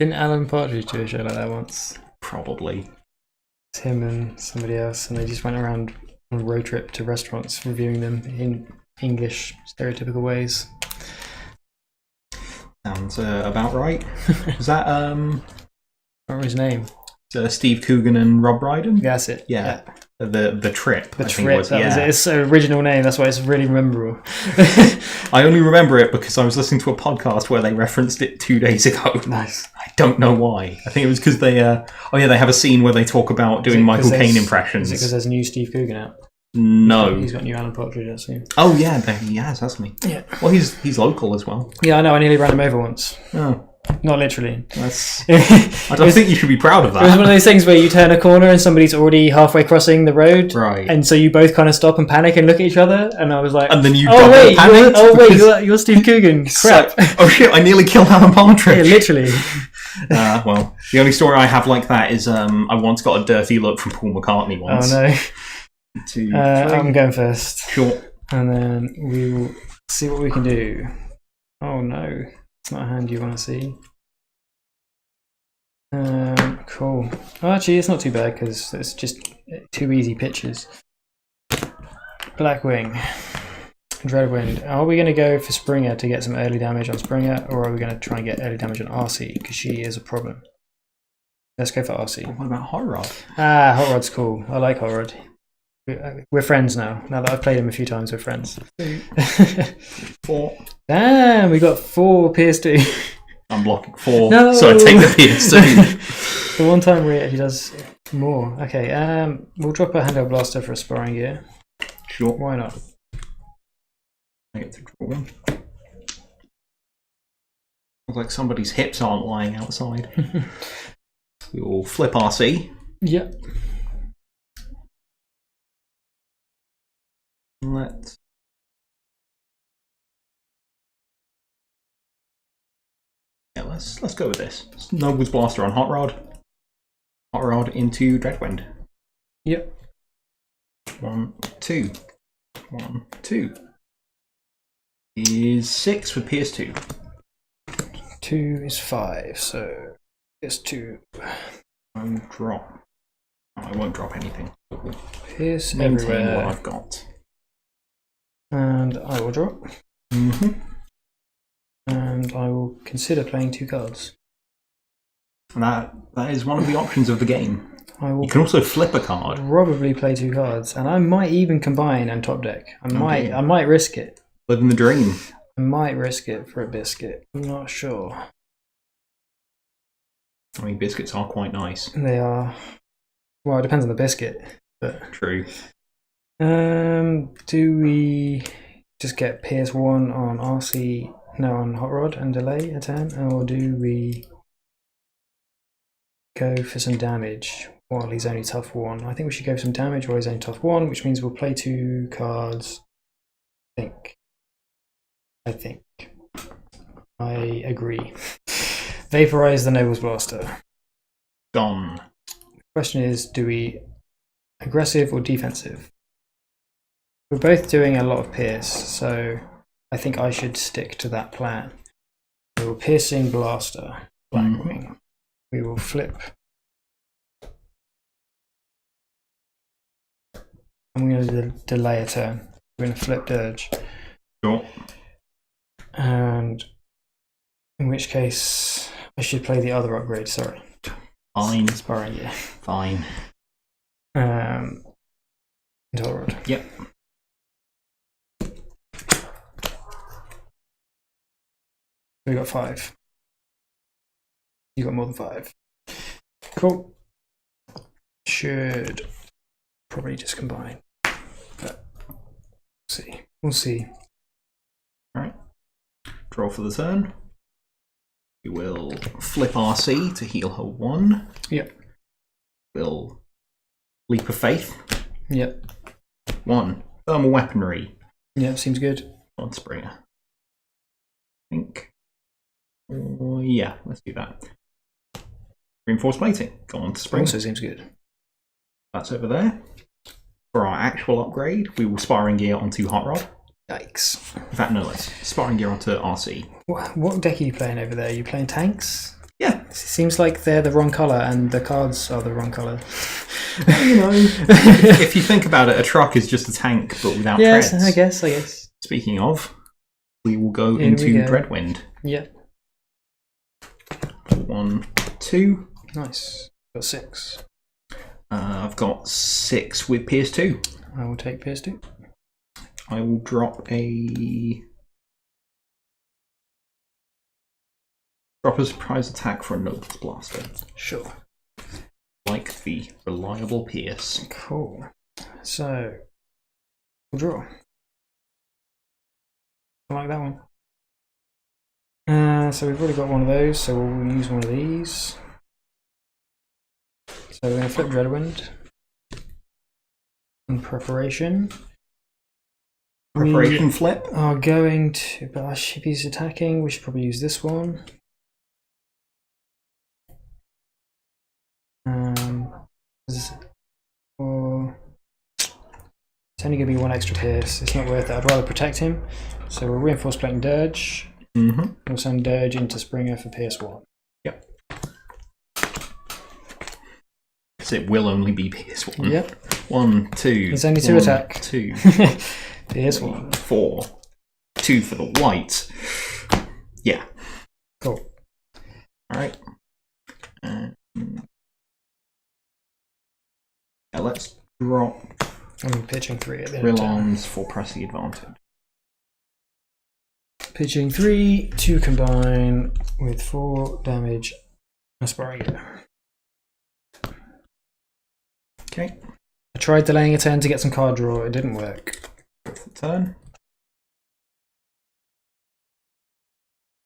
Didn't Alan Partridge do a show like that once? Probably. It's him and somebody else, and they just went around on a road trip to restaurants, reviewing them in English stereotypical ways. Sounds about right. Is that I don't remember his name. Steve Coogan and Rob Brydon? Yeah, that's it. Yeah. The Trip. The Trip, was it. It's an original name, that's why it's really memorable. I only remember it because I was listening to a podcast where they referenced it 2 days ago. Nice. I don't know why. I think it was because they they have a scene where they talk about doing Michael Caine impressions. Is it because there's a new Steve Coogan out? No. He's got new Alan Partridge, that's him. Oh yeah, he has, hasn't he? Yeah. Well, he's local as well. Yeah, I know, I nearly ran him over once. Oh. Not literally. I don't think you should be proud of that. It was one of those things where you turn a corner and somebody's already halfway crossing the road, right? And so you both kind of stop and panic and look at each other. And I was like, and then you panicked. You're Steve Coogan. Crap! Like, oh shit! I nearly killed Alan Partridge. Yeah, literally. Well, the only story I have like that is I once got a dirty look from Paul McCartney once. Oh no! 2, 3. I'm going first. Sure. And then we will see what we can do. Oh no! It's not a hand you want to see. Cool. Oh, actually, it's not too bad because it's just 2 easy pitches. Blackwing. Dreadwing. Are we going to go for Springer to get some early damage on Springer, or are we going to try and get early damage on Arcee because she is a problem? Let's go for Arcee. What about Hot Rod? Hot Rod's cool. I like Hot Rod. We're friends now. Now that I've played him a few times, we're friends. 4. Damn, we got 4 PS2. I'm blocking 4, no! So I take the PS2. The one time where he does more. Okay, we'll drop a handheld blaster for a sparring gear. Sure. Why not? I get to draw one. Looks like somebody's hips aren't lying outside. We will flip RC. Yep. Let's. Yeah, let's go with this. Noble's Blaster on Hot Rod. Hot Rod into Dreadwind. Yep. 1, 2. 1, 2. Is 6 with PS2. 2 is 5, so PS2. Won't drop. Oh, I won't drop anything. PS Maintain everywhere. what I've got. And I will drop. Mm-hmm. And I will consider playing 2 cards. That is one of the options of the game. I will You can also flip a card. probably play 2 cards, and I might even combine and top deck. I might risk it. Living the dream. I might risk it for a biscuit. I'm not sure. I mean, biscuits are quite nice. They are. Well, it depends on the biscuit, but True. do we just get PS1 on RC? No, on Hot Rod and delay a turn, or do we go for some damage while he's only tough 1. I think we should go for some damage while he's only tough 1, which means we'll play 2 cards. I think. I agree. Vaporize the Noble's Blaster. Gone. The question is, do we aggressive or defensive? We're both doing a lot of pierce, so I think I should stick to that plan. We will Piercing Blaster, Blackwing. We will flip. I'm going to delay a turn. We're going to flip Dirge. Sure. And in which case, I should play the other upgrade, sorry. Fine. Sparring, yeah. Fine. Untitled. Yep. We got 5. You got more than 5. Cool. Should probably just combine. But we'll see. Alright. Draw for the turn. We will flip Arcee to heal her 1. Yep. We'll Leap of Faith. Yep. 1. Thermal Weaponry. Yep, seems good. On Springer. I think. Yeah, let's do that. Reinforced Plating. Go on to Springer. Also seems good. That's over there. For our actual upgrade, we will Sparring Gear onto Hot Rod. Yikes. In fact, no, let's Sparring Gear onto Arcee. What deck are you playing over there? Are you playing tanks? Yeah. It seems like they're the wrong colour and the cards are the wrong colour. You know, if you think about it, a truck is just a tank but without yes, treads. I guess. Speaking of, we will go into Dreadwind. Yep. 1, 2. Nice. Got 6. I've got 6 with Pierce 2. I will take Pierce 2. I will drop a surprise attack for a Noble's Blaster. Sure. Like the reliable Pierce. Cool. So we'll draw. I like that one. So we've already got one of those, so we'll use one of these. So we're going to flip Dreadwind. In preparation. Preparation flip. Are going to, but if he's attacking, we should probably use this one. Or it's only going to be 1 extra pierce. It's not worth it. I'd rather protect him. So we'll reinforce Plating Dirge. We'll send Dirge into Springer for Pierce 1. Yep. So it will only be Pierce 1. Yep. 1, 2. It's only 2 attack. 2. Pierce 1. 4. 2 for the white. Yeah. Cool. Alright. Let's drop. I'm pitching 3 at the end. Drill arms for pressing advantage. Pitching 3 to combine with 4 damage. Aspiring Gear. Okay. I tried delaying a turn to get some card draw. It didn't work. Go for the turn.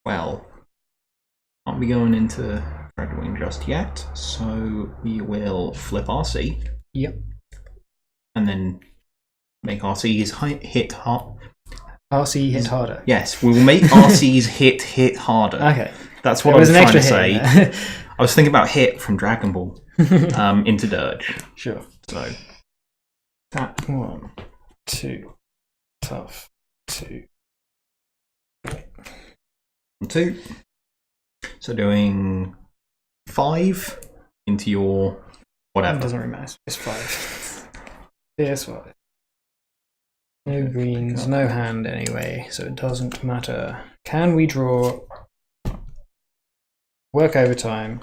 Well, can't be going into Dreadwing just yet, so we will flip Arcee. Yep. And then make Arcee's hit hard. Arcee hit harder. Yes, we will make Arcee's hit harder. Okay. That's what I was trying to say. I was thinking about hit from Dragon Ball into Dirge. Sure. So that 1, 2, tough 2. 2. So doing 5 into your whatever. It doesn't really matter. It's 5. It's 5. No greens, no hand anyway, so it doesn't matter. Can we draw work overtime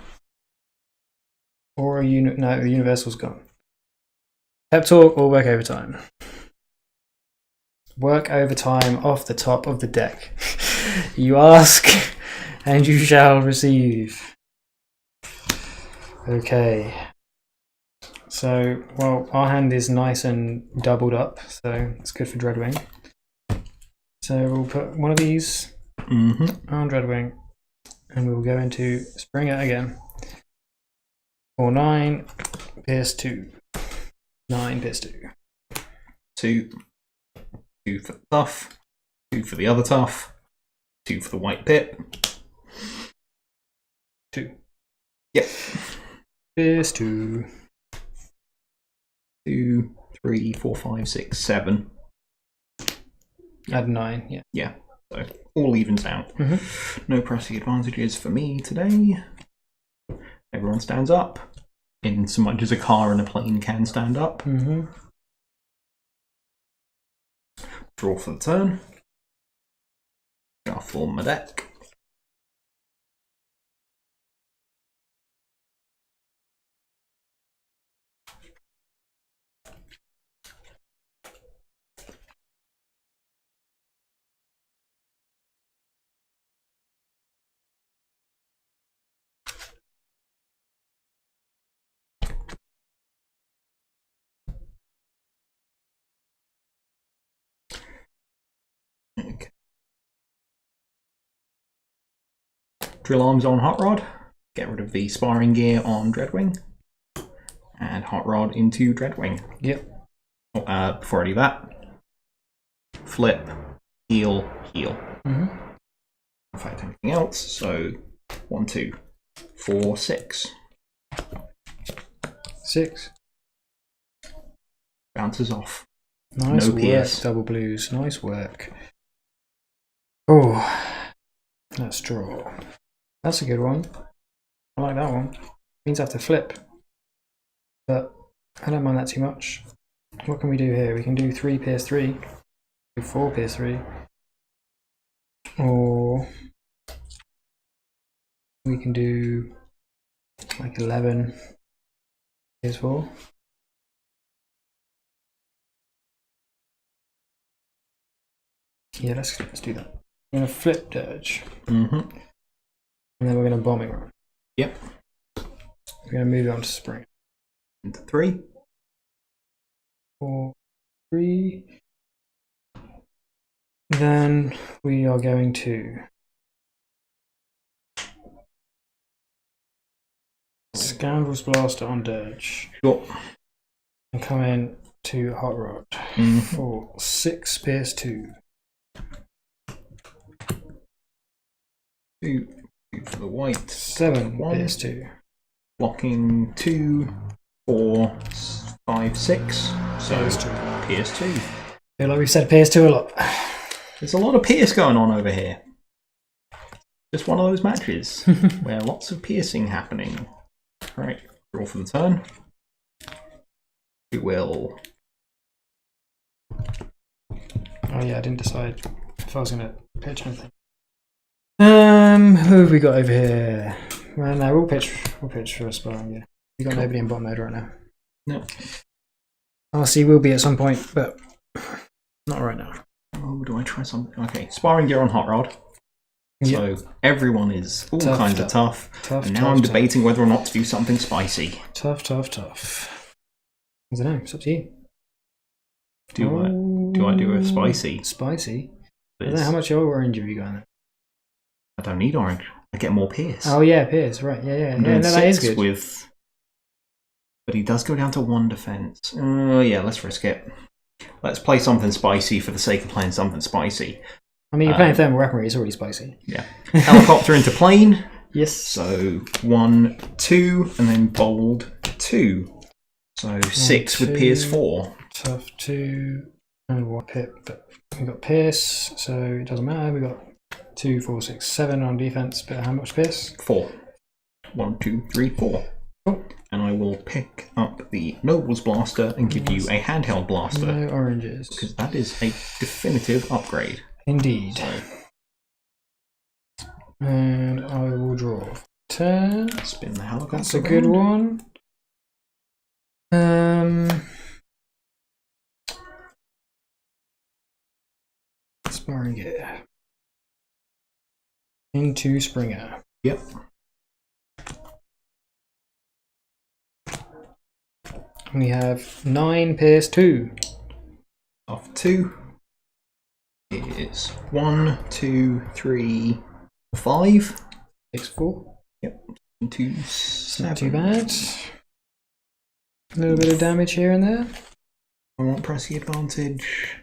or a no, the universal's gone. Pep talk or work overtime. Work overtime off the top of the deck. You ask and you shall receive. Okay. So, well, our hand is nice and doubled up, so it's good for Dreadwing. So we'll put one of these on Dreadwing, and we'll go into Springer again. 4/9, Pierce 2. 9 Pierce 2. 2. 2 for the tough. 2 for the other tough. 2 for the white pip. 2. Yep. Pierce 2. 2, 3, 4, 5, 6, 7. Add 9, yeah. Yeah, so all evens out. No pressing advantages for me today. Everyone stands up. In so much as a car and a plane can stand up. Draw for the turn. Shuffle my deck. Okay. Drill arms on Hot Rod. Get rid of the sparring gear on Dreadwing. And Hot Rod into Dreadwing. Yep. Before I do that, flip, heal, heal. In fact, anything else? So 1, 2, 4, 6. 6. Bounces off. Nice No work, PS. double blues. Nice work. Oh, let's draw. That's a good one. I like that one. Means I have to flip. But I don't mind that too much. What can we do here? We can do 3 Pierce 3. Do 4 Pierce 3. Or we can do like 11 Pierce 4. Yeah, let's do that. We're going to flip Dirge. And then we're going to bombing run. Yep. We're going to move it on to spring. Into 3. 4, 3. Then we are going to Scoundrel's Blaster on Dirge. Sure. And come in to Hot Rod for 6 Pierce 2. 2 for the white. 7 1. Pierce 2. Blocking 2, 4, 5, 6. So PS2. PS2. Feel like we've said Pierce 2 a lot. There's a lot of pierce going on over here. Just one of those matches where lots of piercing happening. Right, draw for the turn. We will. Oh yeah, I didn't decide if I was going to pitch anything. Who have we got over here? Well, no, we'll pitch for a sparring, yeah. We got nobody in bot mode right now. No. RC will be at some point, but not right now. Oh, do I try something? Okay, sparring gear on Hot Rod. Yep. So everyone is all kinds of tough. And now I'm debating whether or not to do something spicy. Tough. I don't know, it's up to you. Do I do a spicy? Spicy? I don't know, how much orange have you got in it? I don't need orange. I get more pierce. Oh yeah, Pierce, right. Yeah, no, that is good. But he does go down to 1 defense. Yeah, let's risk it. Let's play something spicy for the sake of playing something spicy. I mean, you're playing thermal weaponry, it's already spicy. Yeah. Helicopter into plane. Yes. So 1, 2, and then bold 2. So 6 with Pierce 4. Tough 2. And what pip? But we got Pierce, so it doesn't matter. We got 2, 4, 6, 7 on defense. But how much Pierce? 4. 1, 2, 3, 4. Oh. And I will pick up the Noble's Blaster and give you a handheld blaster. No oranges. Because that is a definitive upgrade. Indeed. So. And I will draw. Turn. Spin the helicopter. That's a good one. Sparring gear. Into Springer. Yep. We have 9 Pierce 2. Off 2 is 1, 2, 3, 5. 6, 4. Yep. 2, 7. Not too bad. A little bit of damage here and there. I want press the advantage.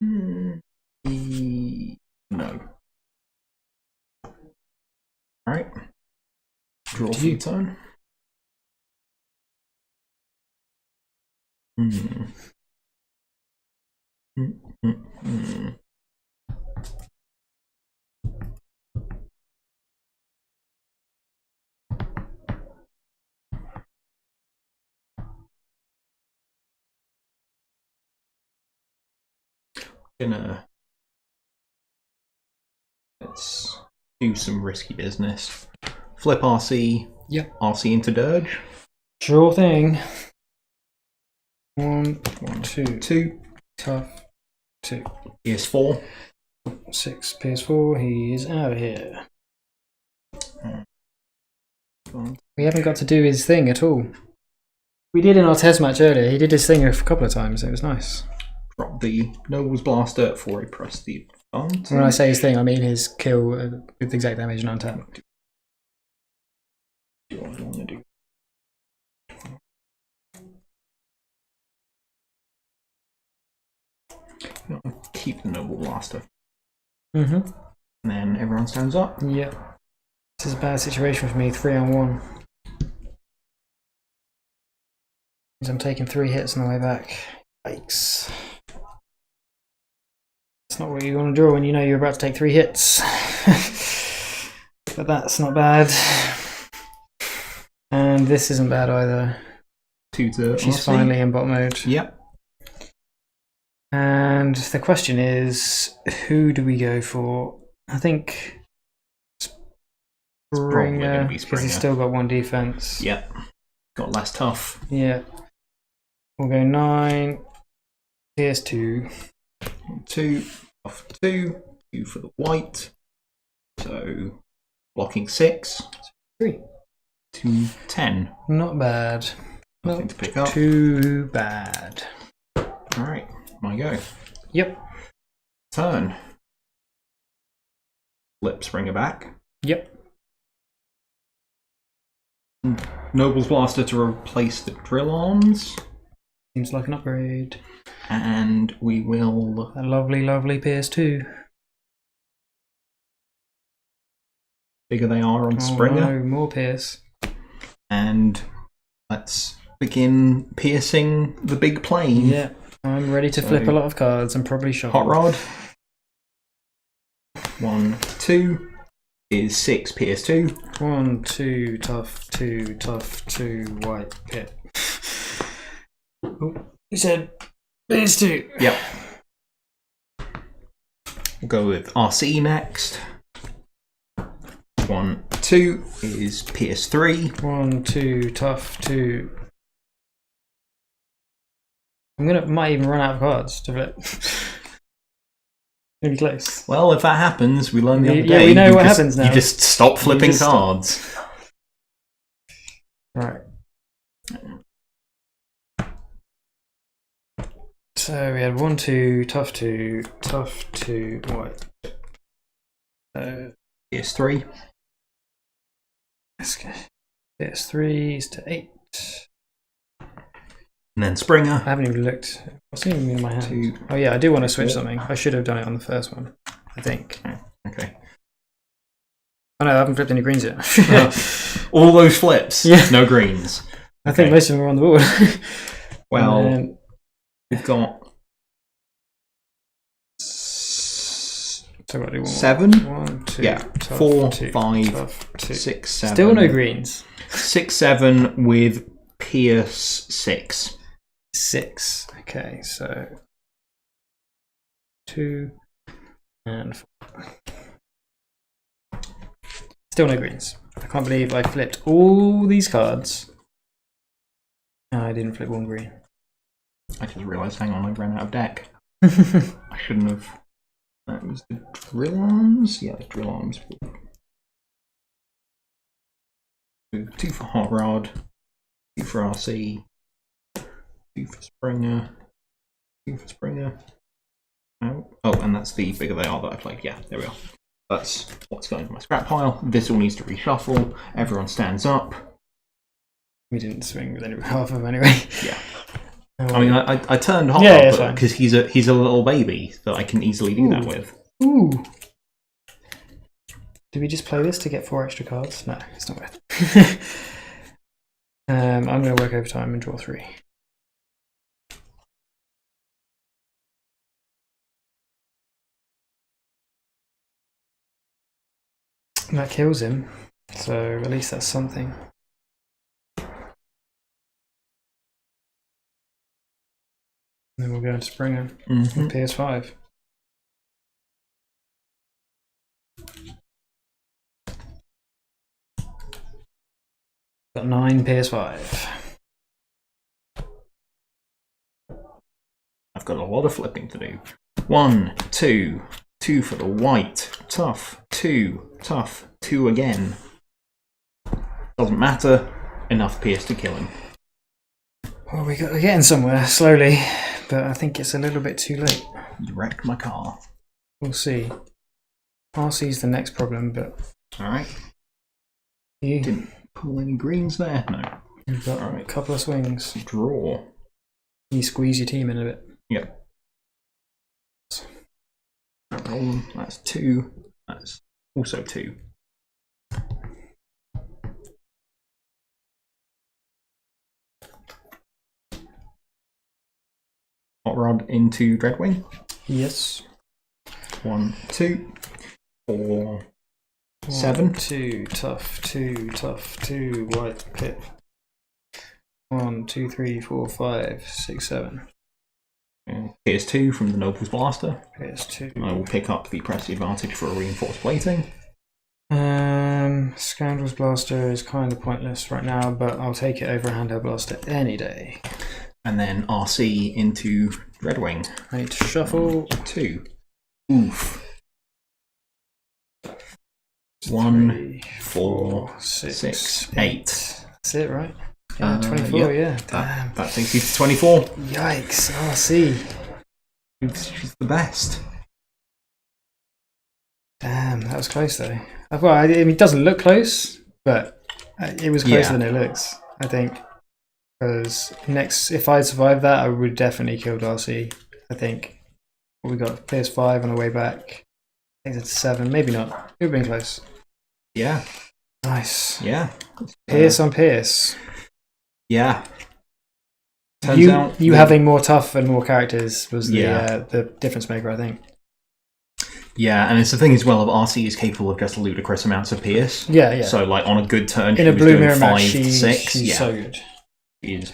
No. Alright. Draw for the turn. Let's do some risky business. Flip Arcee. Yep. Arcee into Dirge. Sure thing. One, two. Tough. 2. PS4. 6. PS4. He's out of here. We haven't got to do his thing at all. We did in our test match earlier. He did his thing a couple of times. It was nice. Drop the Noble's Blaster before he pressed the advantage. When I say his thing, I mean his kill with exact damage and untap. Do what I want to do. Keep the Noble Blaster. And then everyone stands up. Yep. This is a bad situation for me, 3-on-1. Because I'm taking 3 hits on the way back. Yikes. It's not what you want to draw when you know you're about to take 3 hits. But that's not bad. And this isn't bad either. 2 to She's Arcee. finally in bot mode. Yep. And the question is, who do we go for? I think Springer, because he's still got 1 defense. Yep. Got less tough. Yeah. We'll go 9. Here's 2. 2. Off 2. 2 for the white. So blocking 6. 3. 2, 10. Not bad. Nothing to pick up. Too bad. Alright, my go. Yep. Turn. Flip Springer back. Yep. Noble's Blaster to replace the drill arms. Seems like an upgrade. And we will... A lovely, lovely PS2. Bigger they are on Springer. No, more PS. And let's begin piercing the big plane. Yeah, I'm ready to flip a lot of cards and probably shuffle. Hot Rod. 1, 2 is 6 PS2. 1, 2, tough, 2, tough, 2, white, pit. Oh, he said PS2. Yep. We'll go with Arcee next. 1, 2 is PS3. 1, 2, tough, 2. Might even run out of cards to flip. Really close. Well, if that happens, we learn the other day. Yeah, we know what happens now. You just stop flipping cards. Right. So we had 1, 2, tough 2, white. PS3. Let's go. PS3 is to 8. And then Springer. I haven't even looked. What's even in my hand? 2. Oh yeah, I do want to switch something. I should have done it on the first one, I think. Okay. Oh no, I haven't flipped any greens yet. All those flips. Yeah. No greens. I think most of them are on the board. Well, we've got so what do you want? 7. 1, 2, Yeah. tough, 4, 2, 5, tough, 2. 6, 7. Still no greens. 6, 7 with Pierce 6. 6. Okay, so 2 and 4. Still no greens. I can't believe I flipped all these cards and I didn't flip 1 green. I just realised, hang on, I ran out of deck. I shouldn't have. That was the drill arms? Yeah, the drill arms. 2 for Hot Rod, 2 for Arcee, 2 for Springer, 2 for Springer. Oh, and that's the bigger they are that I played. Yeah, there we are. That's what's going in my scrap pile. This all needs to reshuffle. Everyone stands up. We didn't swing with any half of them anyway. Yeah. I mean, I turned hot because he's a little baby that I can easily do that with. Ooh. Did we just play this to get 4 extra cards? No, it's not worth it. I'm going to work overtime and draw 3. That kills him, so at least that's something. And then we'll go into Springer with PS5. Got 9 PS5. I've got a lot of flipping to do. 1, 2, 2 for the white. Tough. 2, tough. 2 again. Doesn't matter. Enough PS to kill him. Well, we're getting somewhere slowly, but I think it's a little bit too late. You wrecked my car. We'll see. Arcee's the next problem, but... Alright. You didn't pull any greens there? No. You've got a couple of swings. Draw. You squeeze your team in a bit. Yep. That's 2. That's also 2. Hot Rod into Dreadwing. Yes. 1, 2, 4, 7. 2, tough, 2, tough, 2, white, pip. 1, 2, 3, 4, 5, 6, 7. Here's 2 from the Noble's Blaster. Here's 2. I will pick up the press advantage for a reinforced plating. Scoundrel's Blaster is kind of pointless right now, but I'll take it over a handheld blaster any day. And then Arcee into Dreadwing. I need to shuffle. 2. Oof. 1, 4, 6, 8. That's it, right? Yeah, 24, yeah. Damn. That takes you to 24. Yikes, Arcee. She's the best. Damn, that was close though. Well, I mean, it doesn't look close, but it was closer than it looks, I think. Because next, if I survived that, I would definitely kill Arcee, I think. We got PS5 on the way back. I think it's 7, maybe not. It would have been close. Yeah. Nice. Yeah. Pierce on Pierce. Yeah. Turns out you having more tough and more characters was the difference maker, I think. Yeah, and it's the thing as well of Arcee is capable of just ludicrous amounts of Pierce. Yeah, yeah. So like on a good turn, in a blue mirror match, 5 to 6. She's so good. Is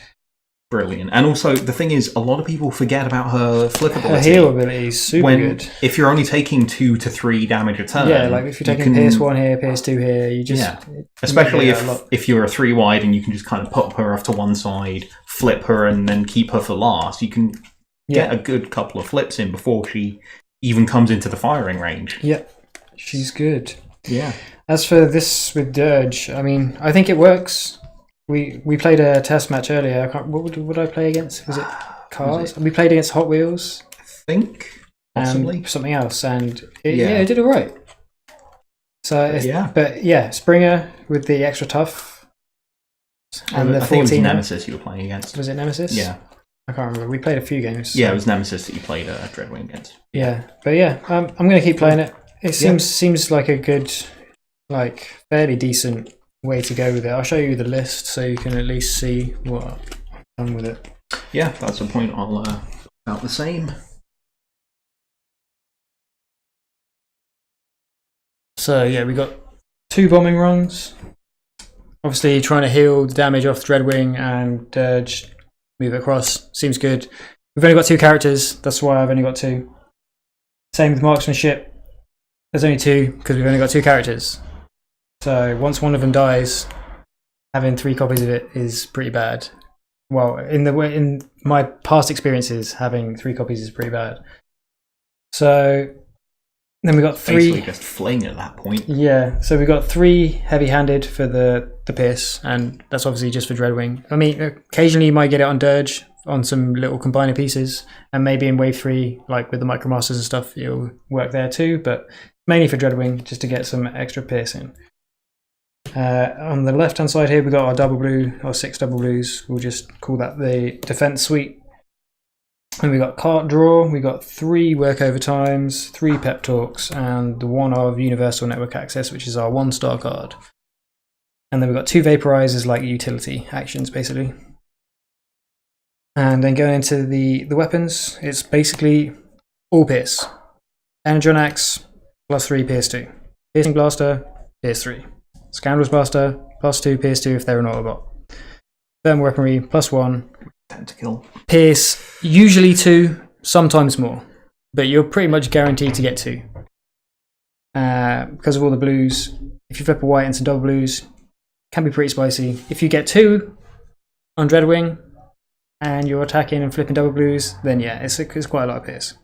brilliant. And also the thing is, a lot of people forget about her flip ability. Her heal ability is super good. If you're only taking 2 to 3 damage a turn, yeah, like if you're taking PS1 here, PS2 here, you just especially if you're a 3 wide and you can just kind of pop her off to one side, flip her, and then keep her for last. You can get a good couple of flips in before she even comes into the firing range. Yeah, she's good. Yeah. As for this with Dirge, I mean, I think it works. We played a test match earlier. What would I play against? Was it Cars? We played against Hot Wheels. I think possibly something else, and it did all right. So but yeah, Springer with the extra tough and the 14. I think it was Nemesis you were playing against. Was it Nemesis? Yeah. I can't remember. We played a few games. Yeah, it was Nemesis that you played Dreadwing against. Yeah, but yeah, I'm going to keep playing it. It seems like a good, like fairly decent way to go with it. I'll show you the list so you can at least see what I've done with it. Yeah, that's the point. I'll about the same. So yeah, we got 2 bombing runs. Obviously, trying to heal the damage off Dreadwing and Dirge. Move it across. Seems good. We've only got 2 characters. That's why I've only got 2. Same with marksmanship. There's only 2 because we've only got 2 characters. So once one of them dies, having 3 copies of it is pretty bad. Well, in my past experiences, having 3 copies is pretty bad. So then we got 3. Basically just fling at that point. Yeah. So we got 3 heavy-handed for the Pierce, and that's obviously just for Dreadwing. I mean, occasionally you might get it on Dirge on some little combiner pieces, and maybe in Wave 3, like with the Micromasters and stuff, it'll work there too. But mainly for Dreadwing, just to get some extra piercing. On the left hand side here, we've got our double blue, our 6 double blues. We'll just call that the defense suite. And we've got card draw, we've got 3 work overtimes, 3 pep talks, and the 1 of universal network access, which is our 1-star card. And then we've got 2 vaporizers, like utility actions, basically. And then going into the weapons, it's basically all pierce. Energon Axe, +3, Pierce 2. Piercing Blaster, Pierce 3. Scoundrel's Blaster, +2, Pierce 2 if they're an Autobot. Thermal Weaponry, +1. Tentacle. Pierce, usually 2, sometimes more. But you're pretty much guaranteed to get 2. Because of all the blues, if you flip a white into double blues, can be pretty spicy. If you get 2 on Dreadwing, and you're attacking and flipping double blues, then yeah, it's quite a lot of pierce.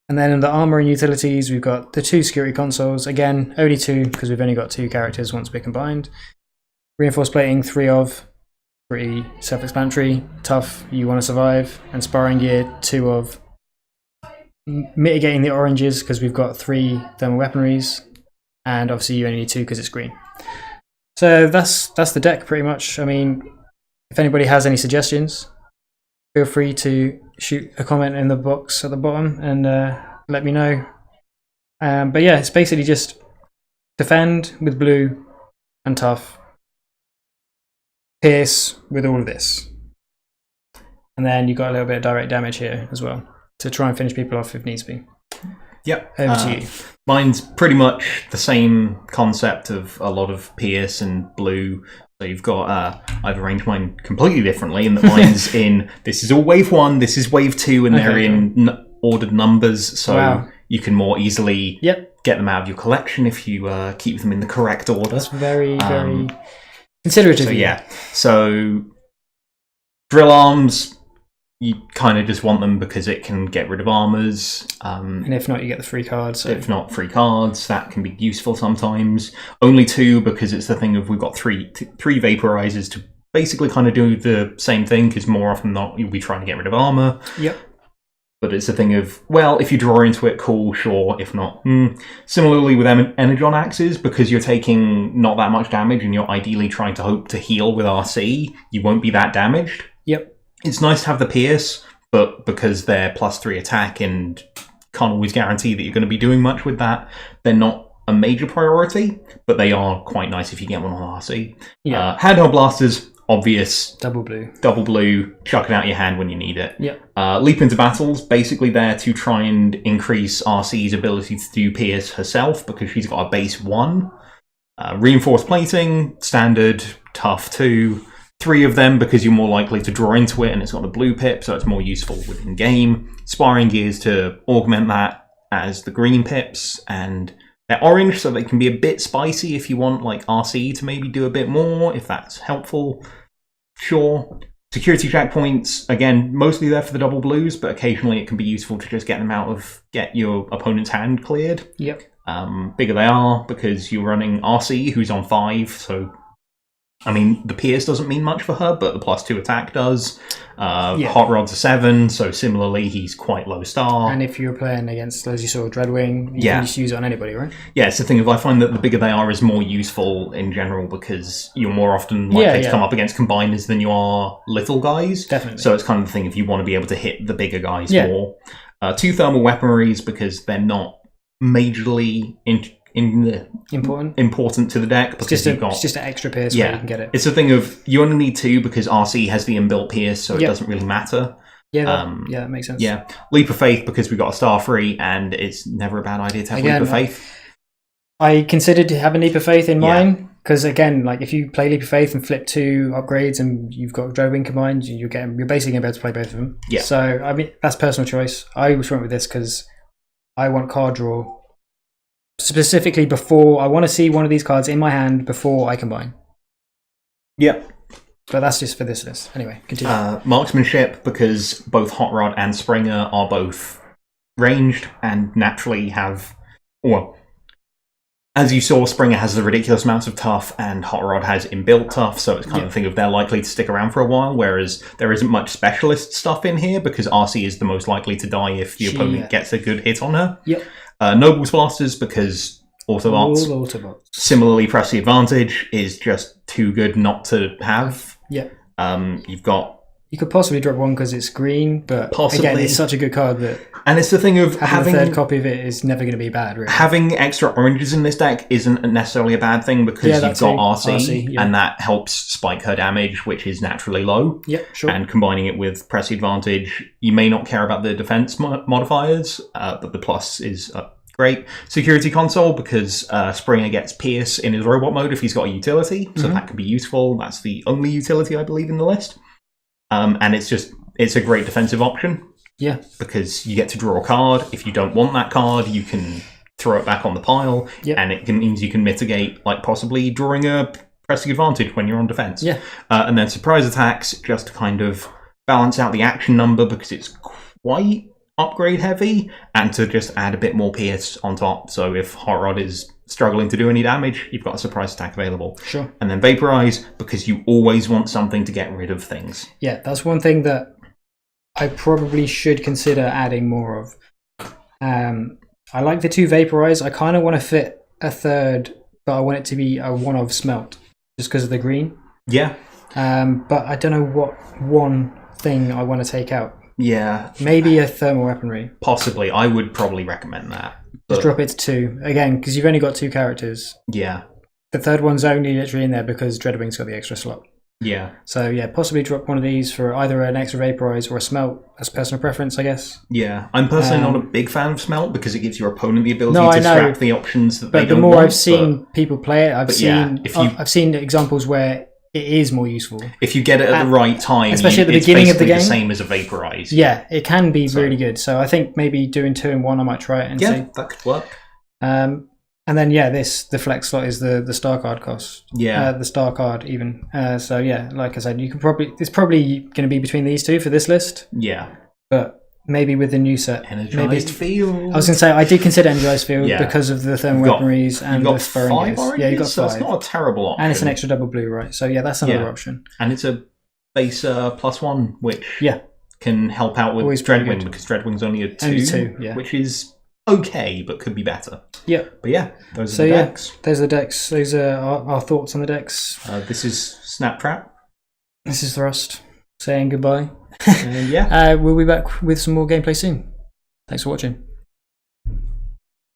And then in the armor and utilities, we've got the 2 security consoles. Again, only 2, because we've only got 2 characters once we're combined. Reinforced plating, 3 of. Pretty self-explanatory. Tough, you want to survive. And sparring gear, 2 of. Mitigating the oranges, because we've got 3 thermal weaponries. And obviously you only need 2 because it's green. So that's the deck, pretty much. I mean, if anybody has any suggestions, feel free to shoot a comment in the box at the bottom and let me know. But yeah, it's basically just defend with blue and tough, pierce with all of this, and then you've got a little bit of direct damage here as well to try and finish people off if needs be. Yep. Over to you. Mine's pretty much the same concept of a lot of pierce and blue. So you've got, I've arranged mine completely differently in that mine's in, this is all wave 1, this is wave 2, and they're in ordered numbers. So you can more easily get them out of your collection if you keep them in the correct order. That's very, very considerate of you. Yeah. So drill arms, you kind of just want them because it can get rid of armors. And if not, you get the free cards. So. If not, free cards. That can be useful sometimes. Only 2 because it's the thing of we've got 3 vaporizers to basically kind of do the same thing, because more often than not, we try to get rid of armor. Yep. But it's a thing of, well, if you draw into it, cool, sure. If not, Similarly with Energon Axes, because you're taking not that much damage and you're ideally trying to hope to heal with RC, you won't be that damaged. Yep. It's nice to have the pierce, but because they're +3 attack and can't always guarantee that you're going to be doing much with that, they're not a major priority, but they are quite nice if you get one on RC. Yeah. Handheld blasters, obvious. Double blue. Double blue, chuck it out your hand when you need it. Yep. Leap into battles, basically there to try and increase RC's ability to do pierce herself, because she's got a base 1. Reinforced plating, standard, tough 2. 3 of them because you're more likely to draw into it, and it's got a blue pip, so it's more useful within game. Sparring gears to augment that as the green pips, and they're orange, so they can be a bit spicy if you want like RC to maybe do a bit more, if that's helpful. Sure. Security checkpoints, again, mostly there for the double blues, but occasionally it can be useful to just get them out of, get your opponent's hand cleared. Yep. Bigger they are because you're running RC, who's on 5, so I mean, the pierce doesn't mean much for her, but the +2 attack does. Hot Rod's a 7, so similarly, he's quite low star. And if you're playing against, as you saw, Dreadwing, you can just use it on anybody, right? Yeah, it's the thing of, I find that the bigger they are is more useful in general, because you're more often likely to come up against combiners than you are little guys. Definitely. So it's kind of the thing if you want to be able to hit the bigger guys more. 2 thermal weaponries, because they're not majorly important to the deck, because it's just an extra pierce where you can get it. It's a thing of, you only need 2 because RC has the inbuilt pierce, so it doesn't really matter. That makes sense. Yeah, Leap of Faith because we got a star free, and it's never a bad idea to have Leap of Faith. I considered having Leap of Faith in mine, because again, like if you play Leap of Faith and flip 2 upgrades and you've got Dreadwing combined, you're basically going to be able to play both of them. Yeah. So I mean, that's personal choice. I just went with this because I want card draw. Specifically before, I want to see one of these cards in my hand before I combine. Yep. But that's just for this list. Anyway, continue. Marksmanship, because both Hot Rod and Springer are both ranged and naturally have... Well, as you saw, Springer has the ridiculous amounts of tough and Hot Rod has inbuilt tough, so it's kind of a thing of they're likely to stick around for a while, whereas there isn't much specialist stuff in here because RC is the most likely to die if the opponent gets a good hit on her. Yep. Nobles Blasters, because Autobots. All Autobots. Similarly, Press the Advantage is just too good not to have. Yeah. You've got... You could possibly drop one because it's green, but Possibly. again, it's such a good card that And it's the thing of having a third copy of it is never going to be bad, really. Having extra oranges in this deck isn't necessarily a bad thing because you've got Arcee, and that helps spike her damage, which is naturally low. Yep, sure. And combining it with Press the Advantage, you may not care about the defense modifiers, but the plus is great. Security Console, because Springer gets Pierce in his robot mode if he's got a utility, so that can be useful. That's the only utility, I believe, in the list. And it's a great defensive option. Yeah. Because you get to draw a card. If you don't want that card, you can throw it back on the pile. Yep. And it means you can mitigate, like possibly drawing a pressing advantage when you're on defense. Yeah. And then surprise attacks, just to kind of balance out the action number because it's quite upgrade heavy, and to just add a bit more Pierce on top. So if Hot Rod is struggling to do any damage, you've got a surprise attack available. Sure. And then Vaporize, because you always want something to get rid of things. Yeah, that's one thing that I probably should consider adding more of. I like the 2 Vaporize. I kind of want to fit a third, but I want it to be a one of Smelt, just because of the green. Yeah. But I don't know what one thing I want to take out. Yeah. Maybe a thermal weaponry. Possibly. I would probably recommend that. Just drop it to 2. Again, because you've only got 2 characters. Yeah. The third one's only literally in there because Dreadwing's got the extra slot. Yeah. So yeah, possibly drop one of these for either an extra Vaporize or a Smelt. That's personal preference, I guess. Yeah. I'm personally not a big fan of Smelt because it gives your opponent the ability to scrap the options that they don't want. But the more I've seen people play it, I've seen examples where it is more useful. If you get it at the right time, especially at the beginning of the game. It's the same as a Vaporize. Yeah, it can be really good. So I think maybe doing 2 and 1, I might try it and see. Yeah, that could work. And then the flex slot is the star card cost. Yeah, the star card even. So yeah, like I said, it's probably going to be between these 2 for this list. Yeah, but maybe with the new set, Energized Field. I was going to say I did consider Energized Field because of the thermal weaponries and the Spurringers. Yeah, you got 5. So that's not a terrible option. And it's an extra double blue, right? So yeah, that's another option. And it's a base +1, which can help out with Dreadwing because Dreadwing's only a 2, which is okay, but could be better. Yeah. But yeah, those are the decks. There's the decks. Those are our thoughts on the decks. This is Snaptrap. This is Thrust saying goodbye. Yeah. We'll be back with some more gameplay soon. Thanks for watching.